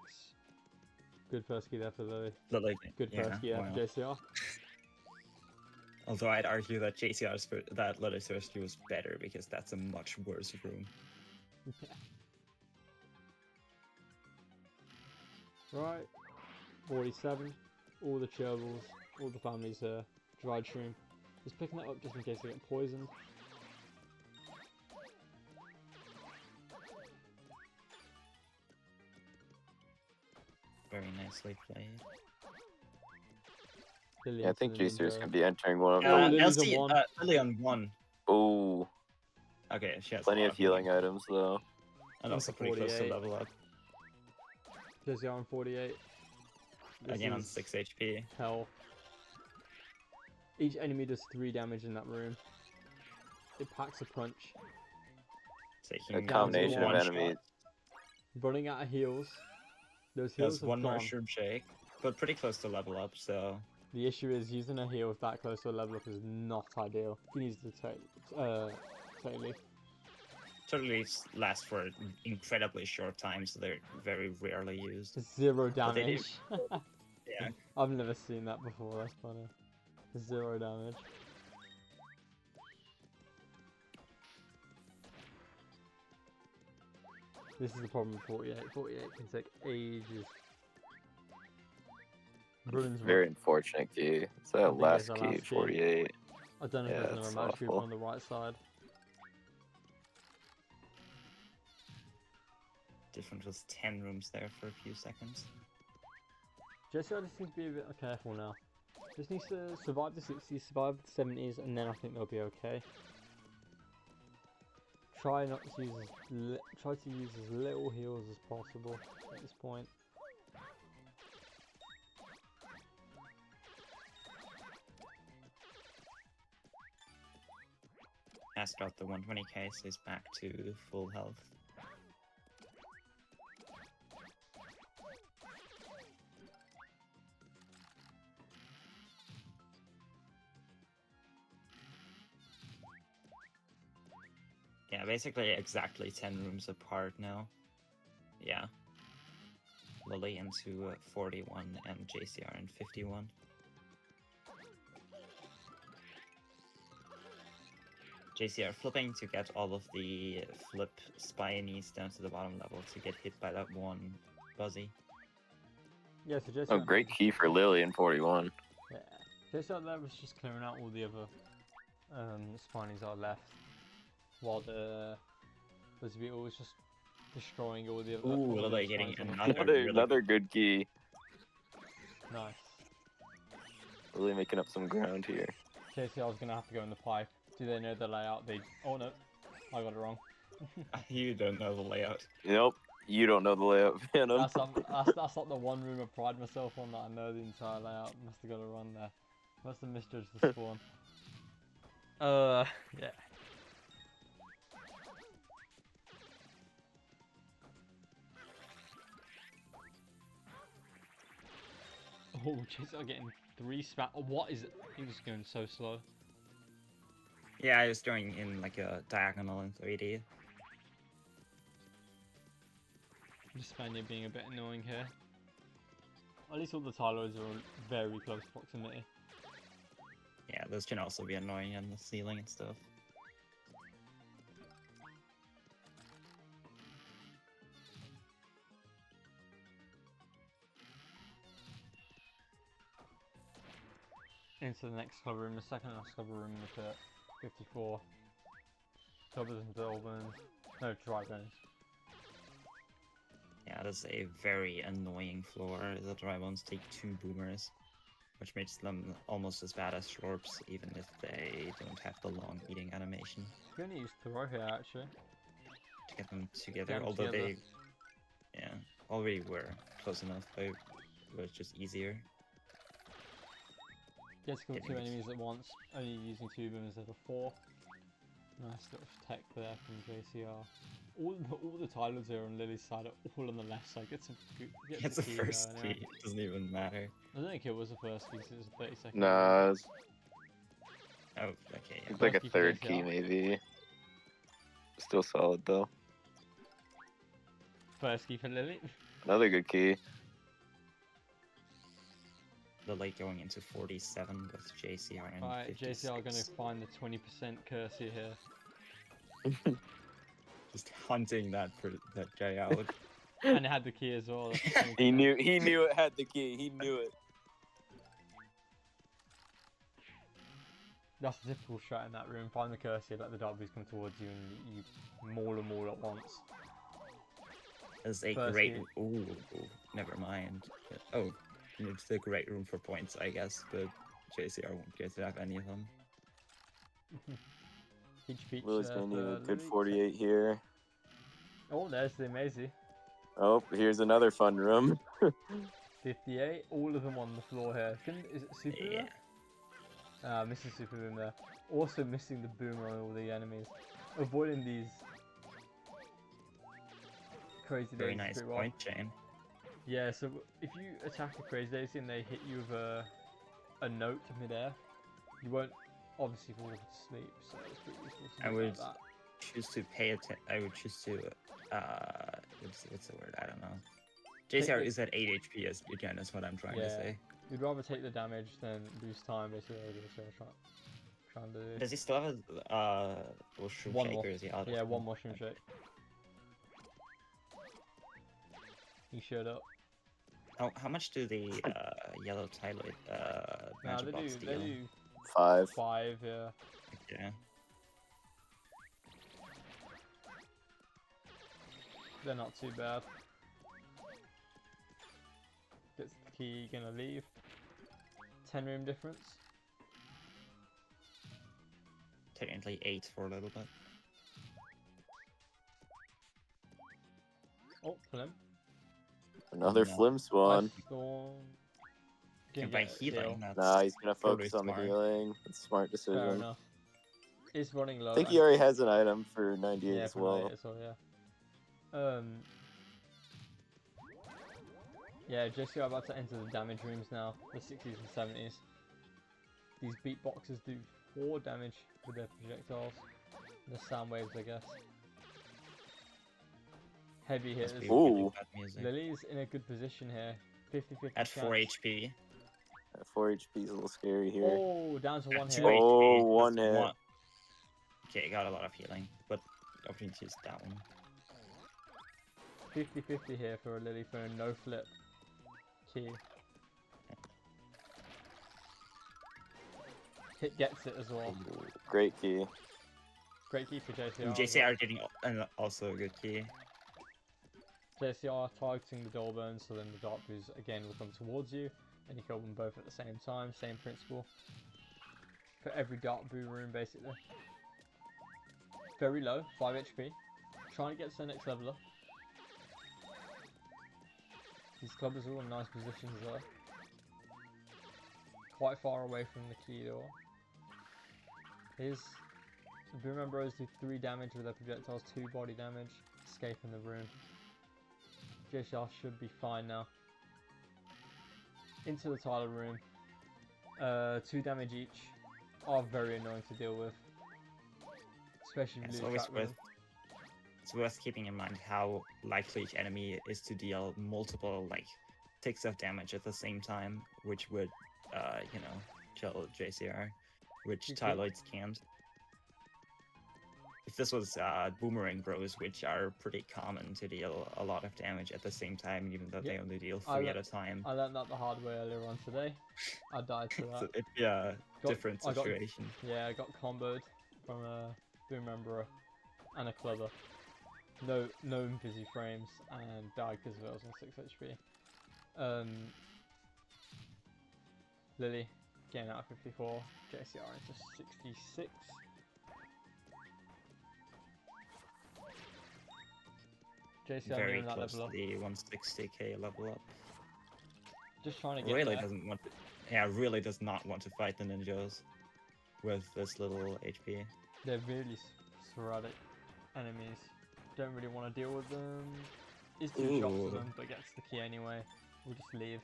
Good first key there for the... Lily, Good first key there wow. for JCR. Although I'd argue that JCR's that Lily's first key was better because that's a much worse room. Right, 47. All the gerbils, all the families here. Dried shroom. Just picking that up just in case they get poisoned. Very nicely played. Yeah, I think JCR is Ninja. going to be entering one of Oh, them. Lily's on LC, one. Lily on 1. Oh, Okay, she has plenty a lot of healing items though. and also pretty close to 48. level up. JCR on 48. This Again on is 6 HP. hell. Each enemy does 3 damage in that room. It packs a punch. Taking A Down to combination of one enemies. Running out of heals. Those heals Has have one more gone. shroom shake, but pretty close to level up, so The issue is using a heal that close to a level up is not ideal. You can use the totally. totally last for an incredibly short time, so they're very rarely used. 0 But they do. damage. Yeah. I've never seen that before, that's funny. 0 damage. This is the problem with 48. 48 can take ages. Ruins Very unfortunate key. It's I that think last it's the key, last key. 48. I don't know Yeah, if there's that's another match group awful. on the right side. Different was 10 rooms there for a few seconds. JCR just needs to be a bit careful now. Just needs to survive the 60s, survive the 70s, and then I think they'll be okay. Try not to use try to use as little heals as possible at this point. Ask out the 120k, so he's back to full health. Yeah, basically exactly 10 rooms apart now. Yeah. Lily into 41 and JCR in 51. JCR flipping to get all of the flip spinies down to the bottom level to get hit by that one Buzzy. Yeah, so JCR. Oh, great key for Lily in 41. Yeah, JCR there was just clearing out all the other spinies that are left, while the Buzzy Beetle was just destroying all the other. Ooh, all the Lily other getting spines on the another floor. really Another good key. Nice. Really making up some ground here. JCR was gonna have to go in the pipe. Do they know the layout? They. Oh no, I got it wrong. You don't know the layout. Nope, you don't know the layout, Phantom. That's not the one room I pride myself on that I know the entire layout. Must have got it wrong there. Must have misjudged the spawn. Yeah. Oh, JCR getting 3 spam. Oh, what is it? He was going so slow. Yeah, I was doing in like a diagonal in 3D. Just Spaniard being a bit annoying here. At least all the Tyloids are in very close proximity. Yeah, those can also be annoying on the ceiling and stuff. Into the next cover room, the second last cover room in the pit. 54. Covers and Dolbins. No, Drybones. Yeah, That is a very annoying floor. The dry ones take 2 boomers, which makes them almost as bad as Shorps, even if they don't have the long eating animation I'm gonna use throw here actually. to get them together. Get 'em Although together. they, yeah, already were close enough, but it was just easier. Get to kill Getting 2 it. enemies at once, only using 2 boomers instead of 4. Nice little tech there from JCR. All the Tylers here on Lily's side are all on the left side. Get It's the the key first though, key. anyway. It doesn't even matter. I don't think it was the first key, 'cause it was a 30-second. Nah, it's Oh, okay. Yeah. like a First key for third key JCR. maybe. Still solid though. First key for Lily. Another good key. The late going into 47 with JCR and Alright, 56. JCR gonna find the 20% curse here. Just hunting that guy out. And it had the key as well. That's the 20%. He knew it had the key. He knew it. That's the typical strat in that room. Find the curse here, let the dark beast come towards you, and you maul them all at once. It's a First great. key. Ooh, never mind. Oh, it's a great room for points, I guess, but JCR won't get to have any of them. Peach, Lily's gonna need a for good Lily. 48 here. Oh, there's the Amazing. Oh, here's another fun room. 58. All of them on the floor here. Is it Super Yeah. Boom? Missing Super Boom there. Also missing the Boomer on all the enemies. Avoiding these crazy Very daisies nice pretty well. point chain. Yeah, so if you attack a crazy daisy and they hit you with a note midair, you won't obviously fall to sleep, so it's pretty useful to I do would that. choose to pay attention. I would choose to. What's the word? I don't know. JCR is at 8 HP again, is what I'm trying to Yeah. say. You'd rather take the damage than lose time, basically. So trying to do. Does he still have a mushroom One shake, more. or is he out? Yeah, of one mushroom shake. He showed up. How much do the yellow Tyloid Nah, magic box they deal? do 5. 5, yeah. Yeah. They're not too bad. Gets the key, gonna leave. 10 room difference. Technically 8 for a little bit. Oh, Flim. Another No. Flim Spawn. Storm. And Didn't by get a healing, heal. that's Nah, he's gonna totally focus on the smart. healing. That's a smart Fair decision. enough. It's running low. I think he and- already has an item for 98 yeah, as for well. 98 as well, yeah. Yeah, JCR about to enter the damage rooms now, the 60s and 70s. These beatboxers do 4 damage with their projectiles. The sound waves, I guess. Heavy Must hitters. be Ooh. really bad music. Lily's in a good position here. 50-50 At 4 chance. HP. 4 HP is a little scary here. Oh, down to 1 At hit. 2 HP. Oh, just one hit. Okay, got a lot of healing, but the opportunity is down. 50-50 here for a Lily for a no flip key. Hit gets it as well. Ooh, great key. Great key for JCR. JCR getting also a good key. JCR targeting the Dolburns, so then the Dark Blues again will come towards you, and you kill them both at the same time. Same principle for every Dark Blue room, basically. Very low, 5 HP. Trying to get to the next leveler. These clubbers are all in nice positions though. Quite far away from the key door. Here's the Boomerang Bros do 3 damage with their projectiles, 2 body damage, escaping the room. JCR should be fine now. Into the Tyler room. 2 damage each are very annoying to deal with. Especially if It's you lose always track with worth. It's worth keeping in mind how likely each enemy is to deal multiple ticks of damage at the same time, which would, kill JCR, which Mhm. Tyloids can't. If this was Boomerang Bros, which are pretty common to deal a lot of damage at the same time, even though they Yep. only deal I 3 le- at a time. I learned that the hard way earlier on today. I died to that. So it'd be a different I got- situation. Yeah, I got comboed from a Boomerang Bro and a Clubber. no busy frames and died because I was on 6 HP. Lily getting out of 54, JCR into 66. JCR Very nearing that close level to up. the 160k level up. Just trying to get Really there. doesn't want to, yeah, really does not want to fight the ninjas with this little HP. They're really sporadic enemies. Don't really want to deal with them. Is 2 shots Ooh. of them, but gets the key anyway. We'll just leave.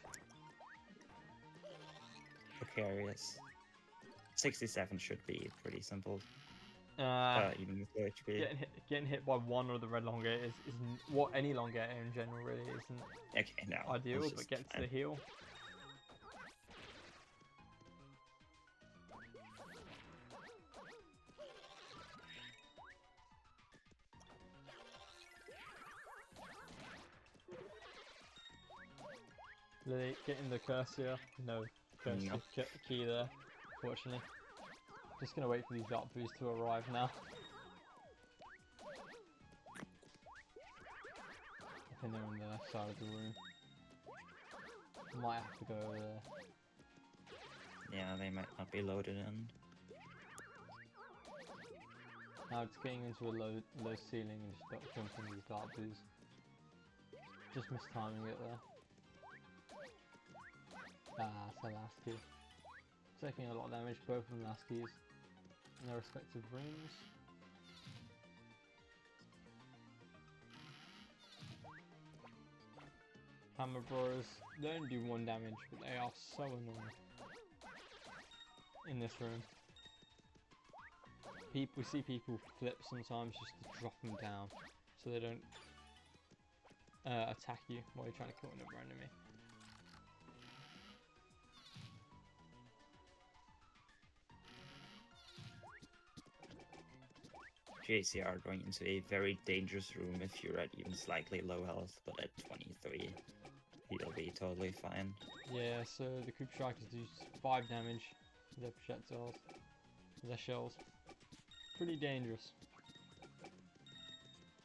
Precarious. 67 should be pretty simple. Uh, Even with low HP. getting hit by one of the red elongators isn't what any elongator in general really isn't Okay, no. ideal, it's but just gets fine. the heal. Lily getting the curse here. No curse Nope. key there, fortunately. Just gonna wait for these dark boosts to arrive now. I think they're on the left side of the room. Might have to go over there. Yeah, they might not be loaded in. Now it's getting into a low ceiling and start jumping these dark boosts. Just mistiming it there. Ah, it's the last key. Taking a lot of damage, both of them last keys in their respective rooms. Hammer Bros, they only do 1 damage, but they are so annoying in this room. We see people flip sometimes just to drop them down, so they don't attack you while you're trying to kill another enemy. JCR going into a very dangerous room if you're at even slightly low health, but at 23, you'll be totally fine. Yeah, so the Coup Strikers do 5 damage with their projectiles, their shells. Pretty dangerous.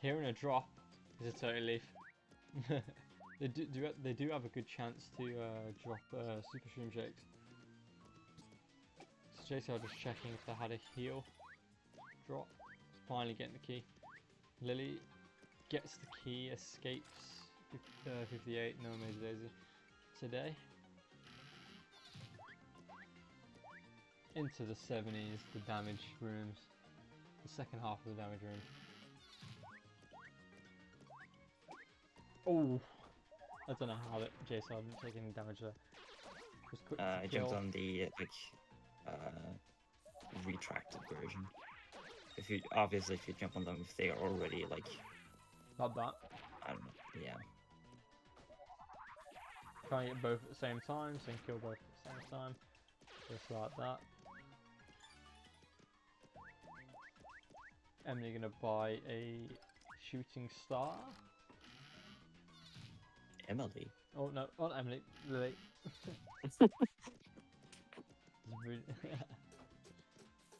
Hearing a drop is a total leaf. they do have a good chance to drop Super Shroom Shakes. So JCR just checking if they had a heal drop. Finally getting the key. Lily gets the key, escapes 58, no Amazing Daisy today. Into the 70s, the damage rooms. The second half of the damage room. Oh! I don't know how that JSR didn't take any damage there. Just quick I to jumped kill. on the retracted version. If you if you jump on them, if they are already like, Like that. I don't know, yeah. Try and get both at the same time, so you can kill both at the same time. Just like that. Emily gonna buy a shooting star. Emily. Oh no, not Emily, Lily.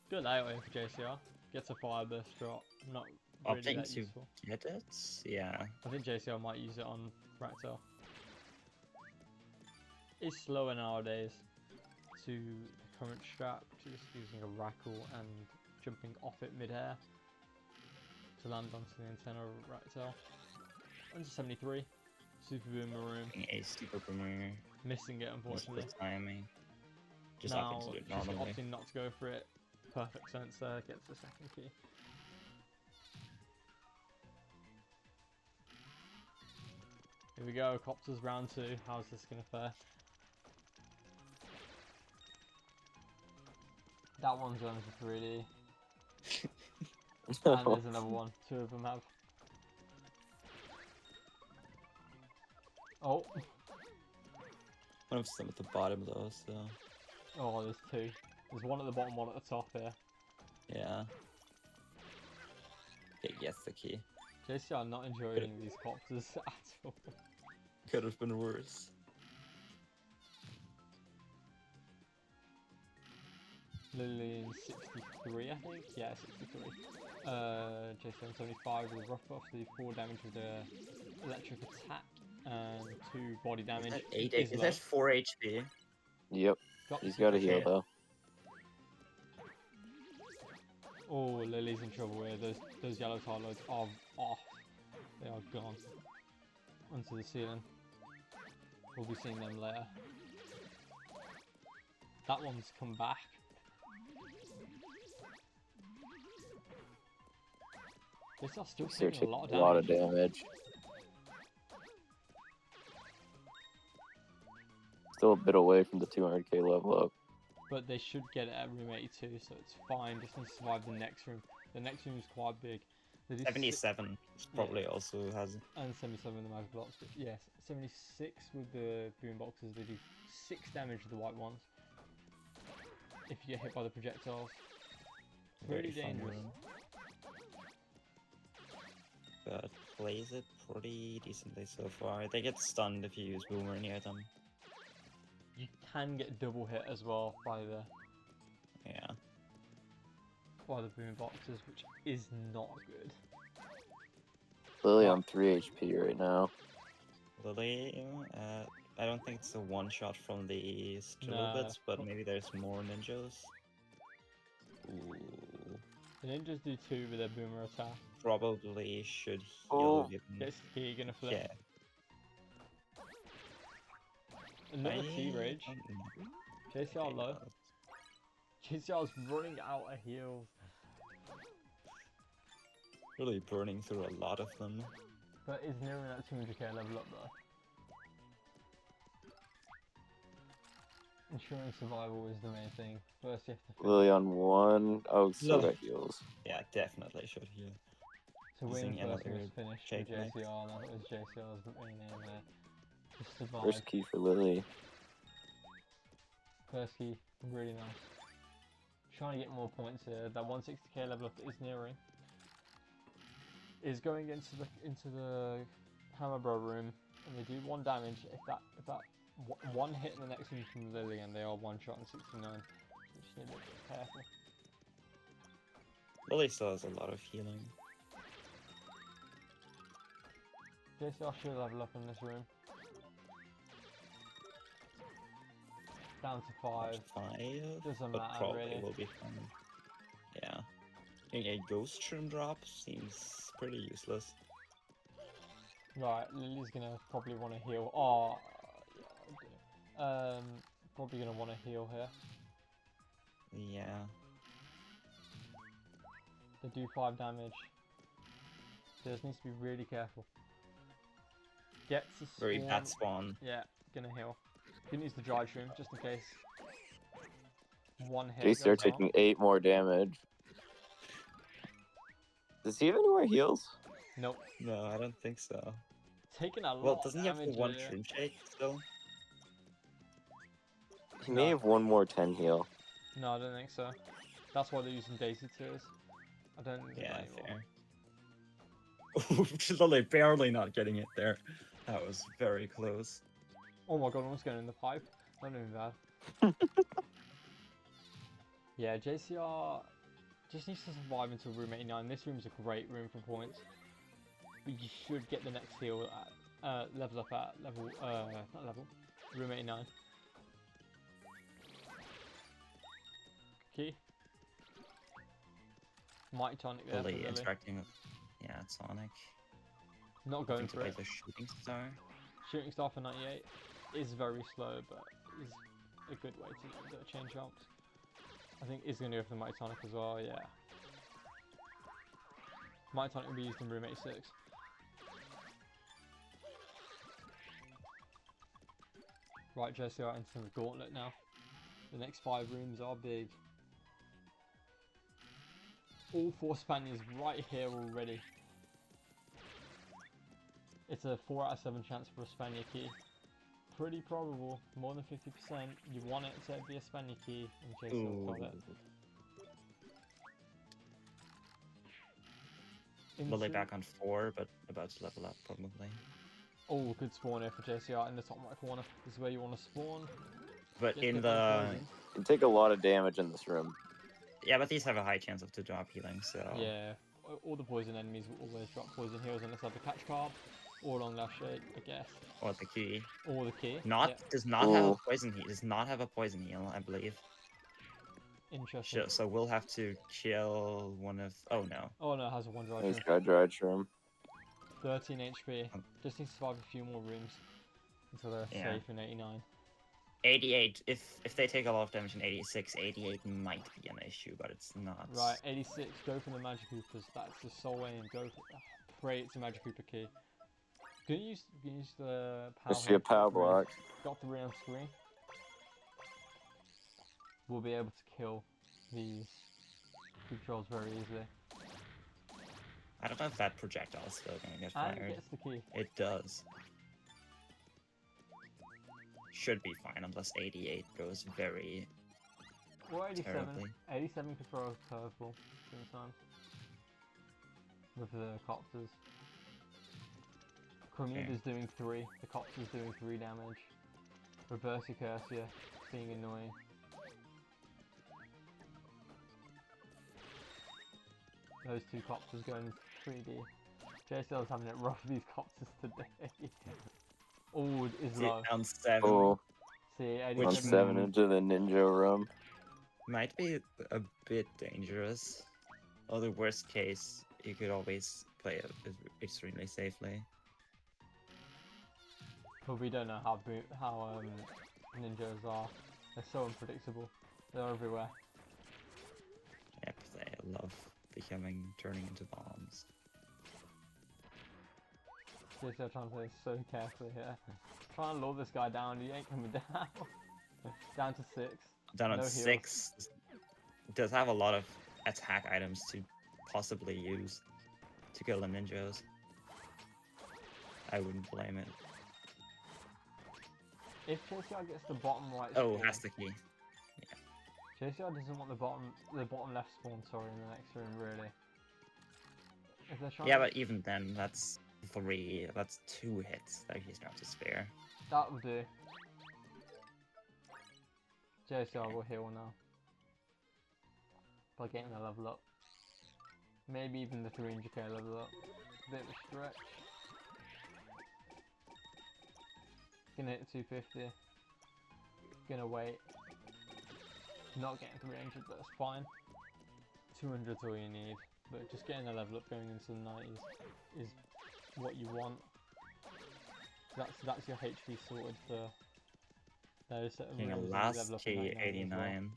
Good layaway for JCR. Gets a fire burst drop. Not really Opting that to useful. get it? Yeah. I think JCR might use it on Fractal. It's slower nowadays to the current strat, just using a rackle and jumping off it mid-air to land onto the antenna of Fractal. 173. Super Boomer room. A super boomer. Missing it, unfortunately. Just timing. Just Now, opting to do it just normally. opting not to go for it. Perfect sense there, gets the second key. Here we go, Copters round 2. How's this gonna fare? That one's going for 3D. And there's another one. 2 of them have. Oh. One of them at the bottom though, so Oh, there's 2. There's one at the bottom, one at the top here. yeah. Okay, yes, the key. JCR not enjoying these Copters at all. Could have been worse. Lily in 63, I think. Yeah, 63. JCR 75 with a rough buff, so 4 damage with the electric attack and 2 body damage. Is that 4 HP? Yep. He's got a heal Okay. though. Oh, Lily's in trouble here. Those yellow tiles are off. They are gone onto the ceiling. We'll be seeing them later. That one's come back. This are still They're taking a lot taking a lot of of damage. damage. Still a bit away from the 200k level up. But they should get it at room 82, so it's fine. Just need to survive the next room. The next room is quite big. They do 77 probably also has. And 77 with the magic blocks. But yes, 76 with the boom boxes. They do 6 damage to the white ones if you get hit by the projectiles. Pretty Very fun dangerous. room. But plays it pretty decently so far. They get stunned if you use Boomer near them. You can get double hit as well by the boom boxes, which is not good. Lily on 3 HP right now. Lily, I don't think it's a one shot from the Strelobits, but maybe there's more ninjas. Ooh. The ninjas do 2 with their boomer attack. Probably should heal. Oh. Given... You're gonna flip. Yeah. Another T-Rage. JCR low. JCR's running out of heals. Really burning through a lot of them. But is nearing that 200k level up though. Ensuring survival is the main thing. First you have to Lily on 1. Oh, still No. got heals. Yeah, definitely should heal. to win Using first another was finished with shake mix. JCR, and that was JCR's main aim there. To survive. First key for Lily. First key, really nice. Trying to get more points here. That 160k level up is nearing. Is going into the Hammer Bro room, and they do 1 damage. If that one hit in the next room from Lily, and they are 1 shot in 69. You just need to be careful. Lily still has a lot of healing. JCR should level up in this room. Down to 5. 5, Doesn't but matter, probably really. will be fine. Yeah. A ghost shroom drop seems pretty useless. Right, Lily's gonna probably want to heal. Oh, yeah, probably gonna want to heal here. Yeah. They do 5 damage. Just needs to be really careful. Gets a spawn. Very bad spawn. Yeah, gonna heal. Can use the dry shroom just in case. 1 hit. JCR goes taking wrong. 8 more damage. Does he have any more heals? Nope. No, I don't think so. Taking a lot. Well, doesn't he have the damage one here. shroom shake still? He may have 1 more 10 heal. No, I don't think so. That's why they're using Daisy Tears. I don't think Yeah, that anymore. fair. Lily barely not getting it there. That was very close. Oh my god, almost going in the pipe. Not even bad. Yeah, JCR just needs to survive until room 89. This room's a great room for points. But you should get the next heal at level up at level not level. Room 89. Key. Mighty Tonic there. Lily for Lily. interacting with Sonic. Not going Going to for play it. the shooting star. Shooting Star for 98 is very slow, but is a good way to change jumps. I think it's going to go for the Mighty Tonic as well, yeah. Mighty Tonic will be used in room 86. Right, JCR into the gauntlet now. The next 5 rooms are big. All 4 Spaniards right here already. It's a 4 out of 7 chance for a Spaniard key. Pretty probable, more than 50%. You want it to be a Spaniard key, and JCR got it. Lily back on 4, but about to level up probably. Oh, good spawn here for JCR in the top right corner. This is where you want to spawn. But Just in get the those poisons. Can take a lot of damage in this room. Yeah, but these have a high chance of 2-drop healing, so... Yeah, all the poison enemies will always drop poison heals unless I have the catch card or long lash shade, I guess. Or the key. Or the key. Not Yeah. does not have a Ooh. poison heal. Does not have a poison heal, I believe. Interesting. So we'll have to kill one of. Oh no. Oh no, it has a one dry He's shroom. got dried shroom. 13 HP. Oh. Just needs to survive a few more rooms until they're Yeah. safe in 89. 88. If they take a lot of damage in 86, 88 might be an issue, but it's not. Right, 86. Go for the magic Coopers. That's the sole aim. Go for. Pray it's a magic Cooper key. Can you use the I power? see a power block. Got 3 on screen. We'll be able to kill these controls very easily. I don't know if that projectile is still gonna get And fired. gets the key. It does. Should be fine unless 88 goes very Or 87. terribly. 87 can throw a curveball sometimes. With the copters. Chromeda's doing 3. The copter's doing 3 damage. Reverse Cursia being annoying. Those 2 copters going 3D. JCR's having it rough with these copters today. All is low. On 7 Oh, See, Which 1 87. 7 into the ninja room. might be a bit dangerous. Or the worst case, you could always play it extremely safely. But we don't know how ninjas are. They're so unpredictable. They're everywhere. Yep, they love turning into bombs. JCR trying to play so carefully here. Trying to lure this guy down, he ain't coming down. Down to 6. Down No on heals. 6. Does have a lot of attack items to possibly use to kill the ninjas. I wouldn't blame it. If JCR gets the bottom right Oh, spawn, that's the key. JCR doesn't want the bottom left spawn, sorry, in the next room, really. If they're trying Yeah, to, but even then, that's 3. That's 2 hits that he's going to spare. that will do. JCR will heal now. By getting the level up. Maybe even the 300k level up. Bit of a stretch. Gonna hit 250. Gonna wait. Not getting 300, but that's fine. 200's all you need. But just getting a level up going into the 90s is what you want. That's your HP sorted for those set of Getting a rooms that you last level up key, in 99 as well. 89.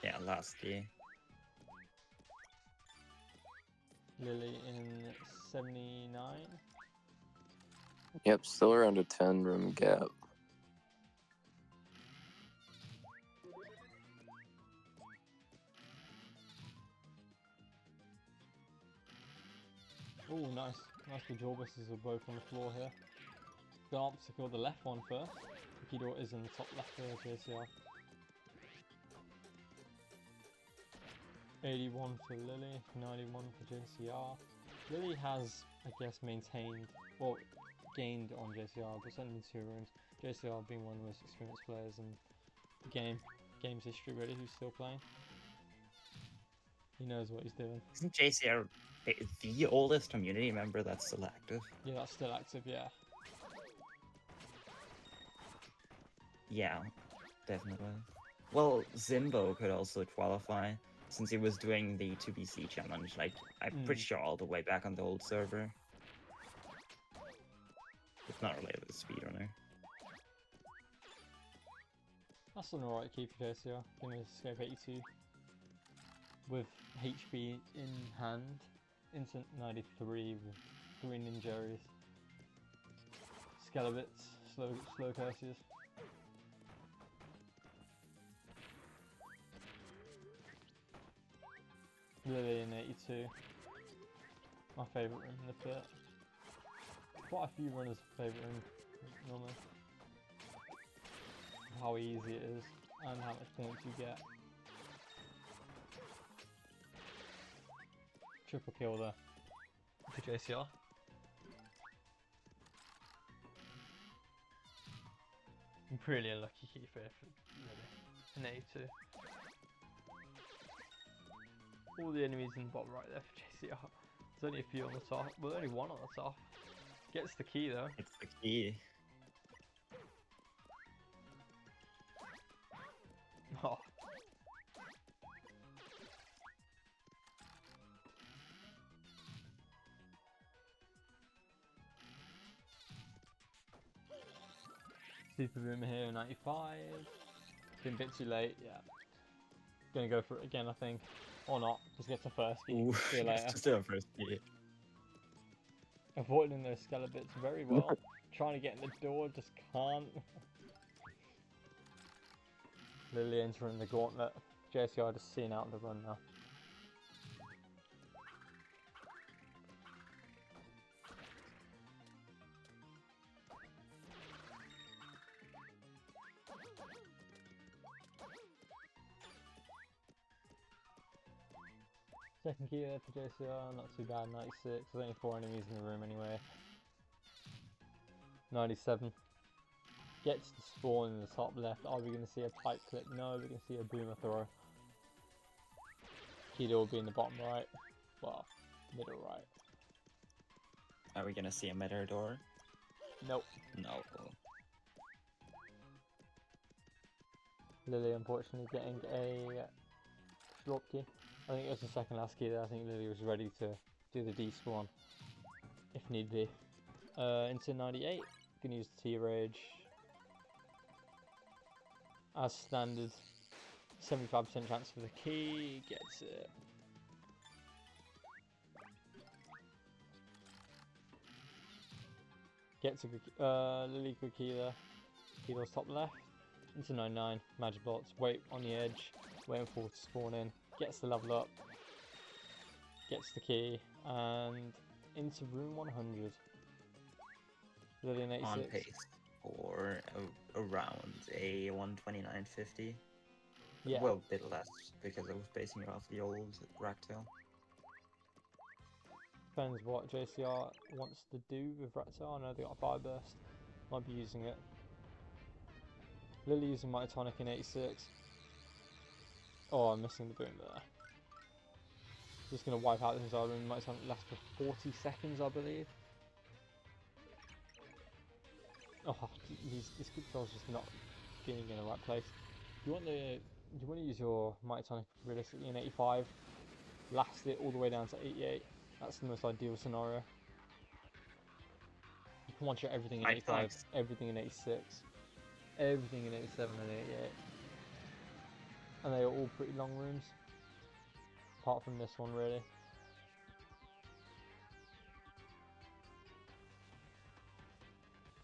Yeah, last key. Lily in 79. Yep, still around a 10 room gap. Oh, nice. Nice, the Jorbuses are both on the floor here. Garp secured the left one first. Kido is in the top left here, JCR. 81 for Lily, 91 for JCR. Lily has, I guess, maintained, or gained on JCR, but certainly in 2 rooms. JCR being one of the most experienced players in the game's history really, who's still playing. He knows what he's doing. Isn't JCR the oldest community member that's still active? Yeah, that's still active, yeah. Yeah, definitely. Well, Zimbo could also qualify, since he was doing the 2BC challenge, like, I'm pretty sure all the way back on the old server. It's not related to speedrunner. That's an alright key for JCR. Gonna escape 82. With HP in hand. Instant 93 with 3 ninjas. Skelebits, slow curses. Lily in 82. My favourite room in the pit. Quite a few runners' favourite room normally. How easy it is and how much points you get. Triple kill there for JCR. I'm pretty unlucky key for Lily. an A2. All the enemies in the bottom right there for JCR. There's only a few on the top. Well, only one on the top. Gets the key though. It's the key. Oh. Super Boomer here, 95. Been a bit too late, yeah. Gonna go for it again, I think. Or not, just get to first key. Ooh, See you later. just do a first key. Avoiding those skelebits very well. Trying to get in the door, just can't. Lily entering the gauntlet. JCR just seeing out the run now. Second key there for JCR, not too bad, 96. There's only 4 enemies in the room anyway. 97. Gets to spawn in the top left. Are we going to see a pipe clip? No, we're going to see a boomer throw. Key door will be in the bottom right. Well, middle right. Are we gonna see a mirror door? Nope. No. Lily unfortunately getting a drop key. I think it was the second last key there. I think Lily was ready to do the despawn if need be. Into 98. Gonna use the T-Rage. As standard, 75% chance for the key. Gets it. Gets a good, Lily good key there. Key doors top left. Into 99. Magic bolts. Wait on the edge. Waiting for it to spawn in. Gets the level up. Gets the key. And into room 100. Lily in 86. On pace for around a 129.50. Yeah. Well, a bit less because I was basing it off the old Ractail. Depends what JCR wants to do with Reptile. I know they got a fire burst. Might be using it. Lily using Mytonic in 86. Oh, I'm missing the boom there. Just gonna wipe out this island. Mytonic lasts for 40 seconds, I believe. Oh, this control's just not being in the right place. You want to use your Mytonic realistically in 85. Last it all the way down to 88. That's the most ideal scenario. You can one-shot everything in 85, everything in 86, everything in 87 and 88. And they are all pretty long rooms. Apart from this one, really.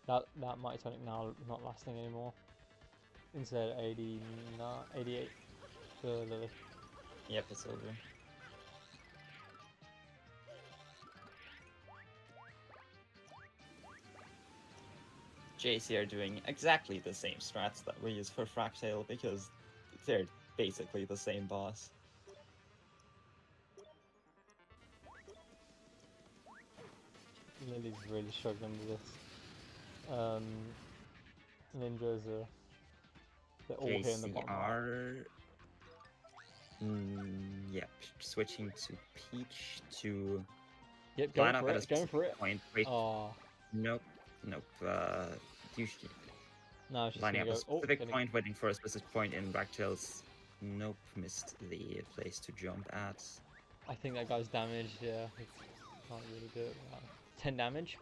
That Mytonic now not lasting anymore. Instead 88 for Lily. Yep, it's over. JCR doing exactly the same strats that we use for Fractale because they're basically the same boss. Lily's really struggling with this. Ninjas are they're all here in the bottom right. Yep, switching to Peach to Yep, line up at a going for it. point. Wait, Oh. nope. Usually No, it's just lining up gonna a go. specific point, waiting for a specific point in Ractail's. Nope, missed the place to jump at. I think that guy's damaged. Yeah, he can't really do it. Wow. 10 damage.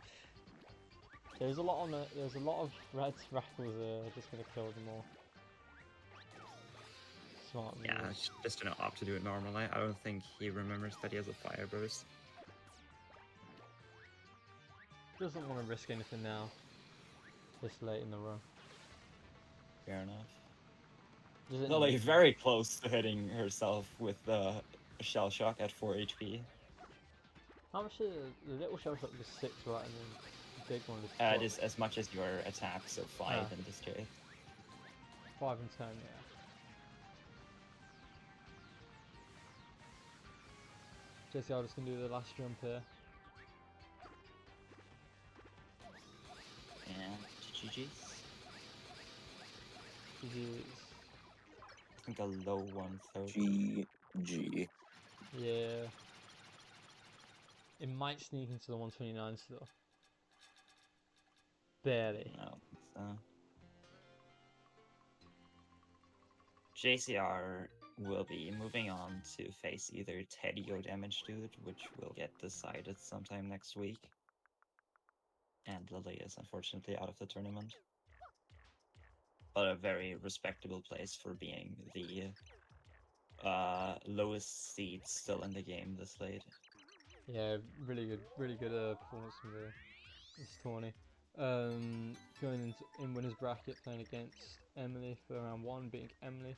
There's a lot on the. There's a lot of reds. Raffles are just gonna kill them all. Smart. Yeah, move. it's just gonna opt to do it normally. I don't think he remembers that he has a fire burst. Doesn't want to risk anything now. This late in the run. Fair enough. Does it Lily need- very close to hitting herself with the shell shock at 4 HP. How much is the little shell shot was 6, right? And then the big one was It 12. is as much as your attack, so 5 in this case. 5 and 10, yeah. JCR just gonna do the last jump here. And GG's. GG's. think a low 130. GG. Yeah. It might sneak into the 129 still. Barely. No, JCR will be moving on to face either Teddy or Damage Dude, which will get decided sometime next week. And Lily is unfortunately out of the tournament. But a very respectable place for being the lowest seed still in the game this late. Yeah, really good performance from this tourney. Going in winners bracket, playing against Emily for round 1, beating Emily,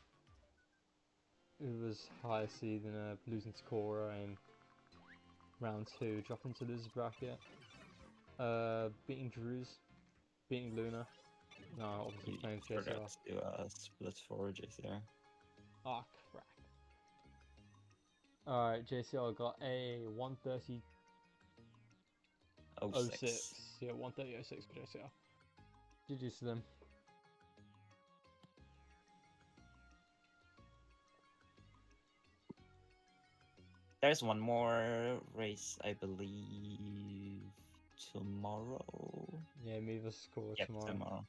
who was higher seed and losing to Cora in round 2, dropping to losers bracket. Beating Drew's, beating Luna. No, obviously playing JCR. Forgot to split for JCR. Ah, crap. Alright, JCR got a 130.06. 06. Yeah, 130.06 for JCR. GG's to them. There's one more race, I believe, tomorrow. Yeah, Miva score tomorrow.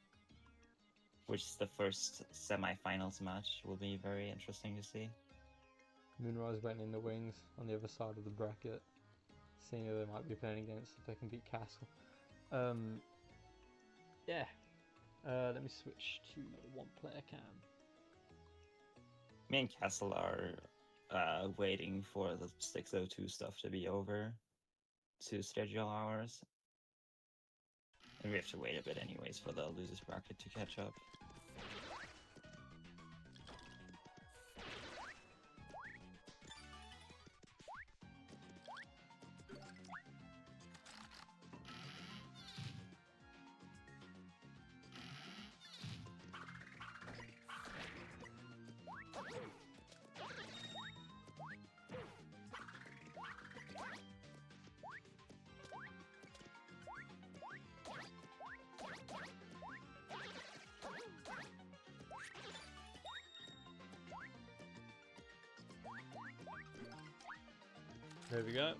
Which is the first semi-finals match. Will be very interesting to see. Moonrise went in the wings on the other side of the bracket, seeing who they might be playing against if they can beat Castle. Yeah. Let me switch to one player cam. Me and Castle are waiting for the 602 stuff to be over to schedule ours. And we have to wait a bit anyways for the losers bracket to catch up. There we go.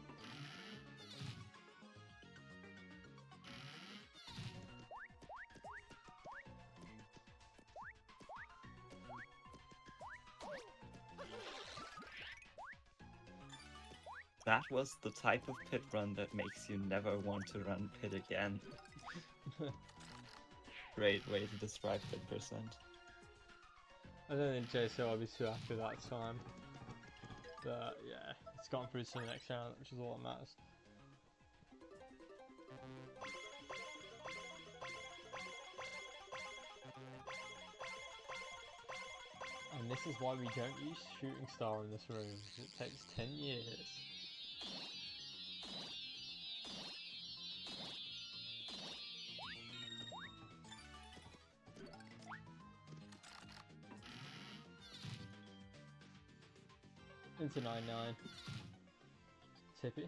That was the type of pit run that makes you never want to run pit again. Great way to describe pit percent. I don't think JCR will be too happy that time. But yeah, it's gone through to the next round, which is all that matters. And this is why we don't use Shooting Star in this room, because it takes 10 years. Into 9-9. Tippy.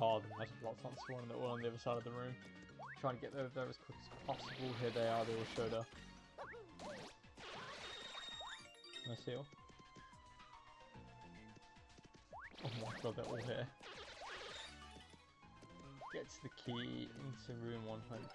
Oh, the nice blocks on Swan that were on the other side of the room. Trying to get over there as quick as possible. Here they are, they all showed up. Nice heal. Oh my god, they're all here. Gets the key into room 100.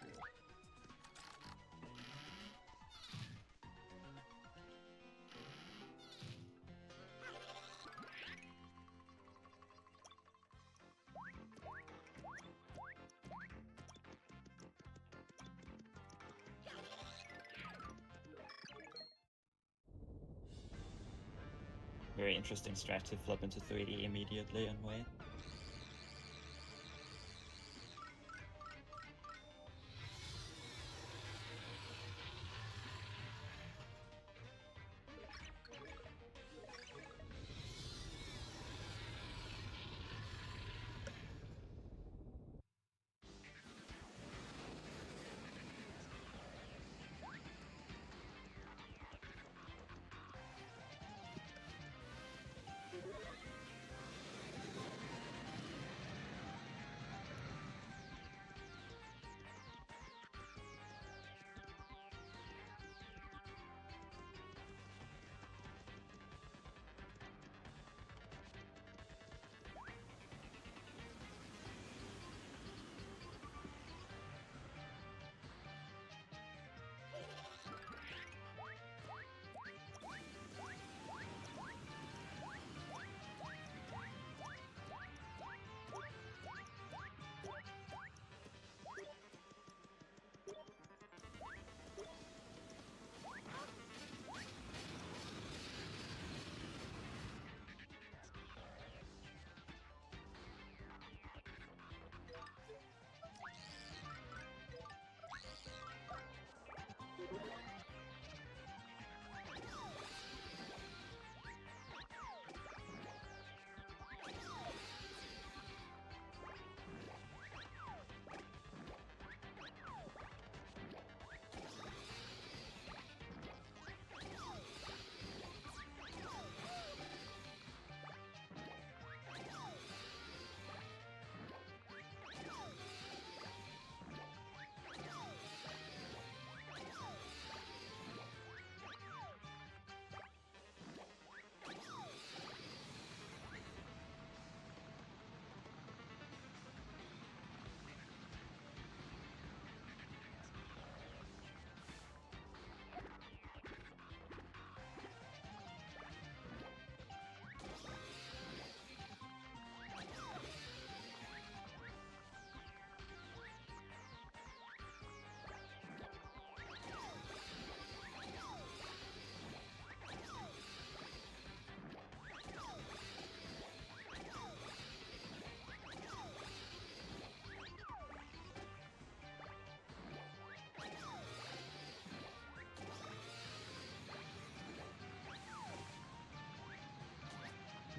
Very interesting strat to flip into 3D immediately and wait.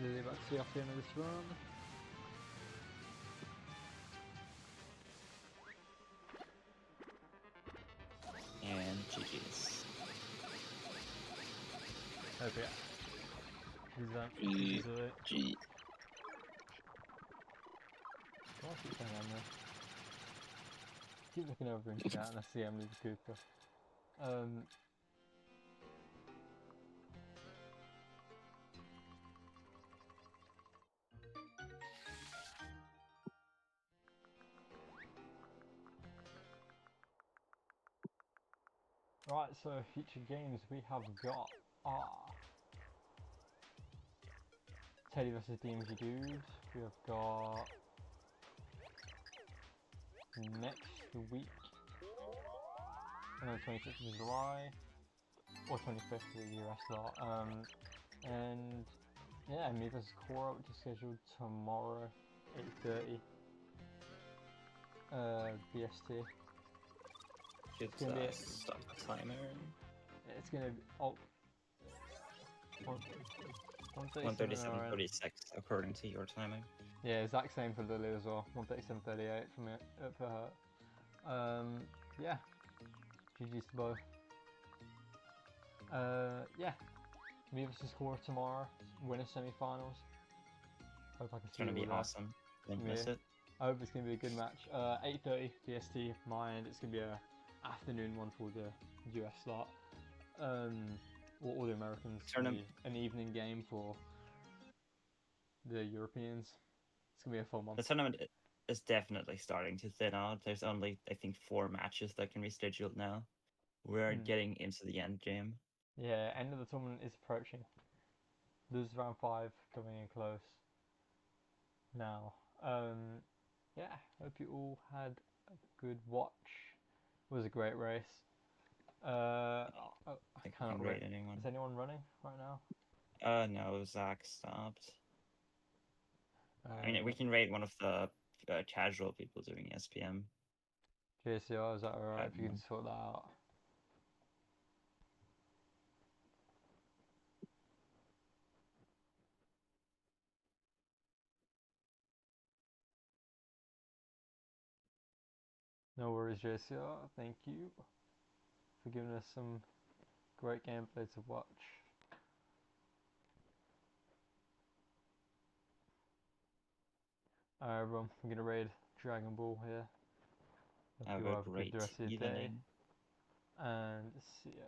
Lily about to see off the end of this run. And GG's. Oh yeah. G. What else is going on there? Keep looking over in chat and I see Emily the Cooper. Right, so future games we have got are Teddy vs DMG Dudes. We have got next week on the 26th of July or 25th for the US lot. And yeah, me vs Cora, which is scheduled tomorrow, 8:30 BST. Should It's gonna be stop the timer. It's gonna be 137.36 according to your timer. Yeah, exact same for Lily as well. 137.38 from it for her. Yeah, GG's to both. Yeah, me vs Cora tomorrow. Winner semi-finals. Hope I can It's see you gonna be all there. awesome. Don't miss it. I hope it's gonna be a good match. 8:30 BST. My end. It's gonna be a afternoon one for the US slot. All the Americans. An evening game for the Europeans. It's gonna be a fun one. The tournament is definitely starting to thin out. There's only, I think, 4 matches that can be scheduled now. We're getting into the end game. Yeah, end of the tournament is approaching. There's round 5 coming in close now. Yeah, hope you all had a good watch. It was a great race. I cannot rate anyone. Is anyone running right now? No, Zach stopped. I mean, we can rate one of the casual people doing SPM. JCR, is that alright if you can sort that out? No worries, JCR. Thank you for giving us some great gameplay to watch. Alright, everyone, I'm gonna raid Dragon Ball here. Hope you have a good rest of your day. And see ya.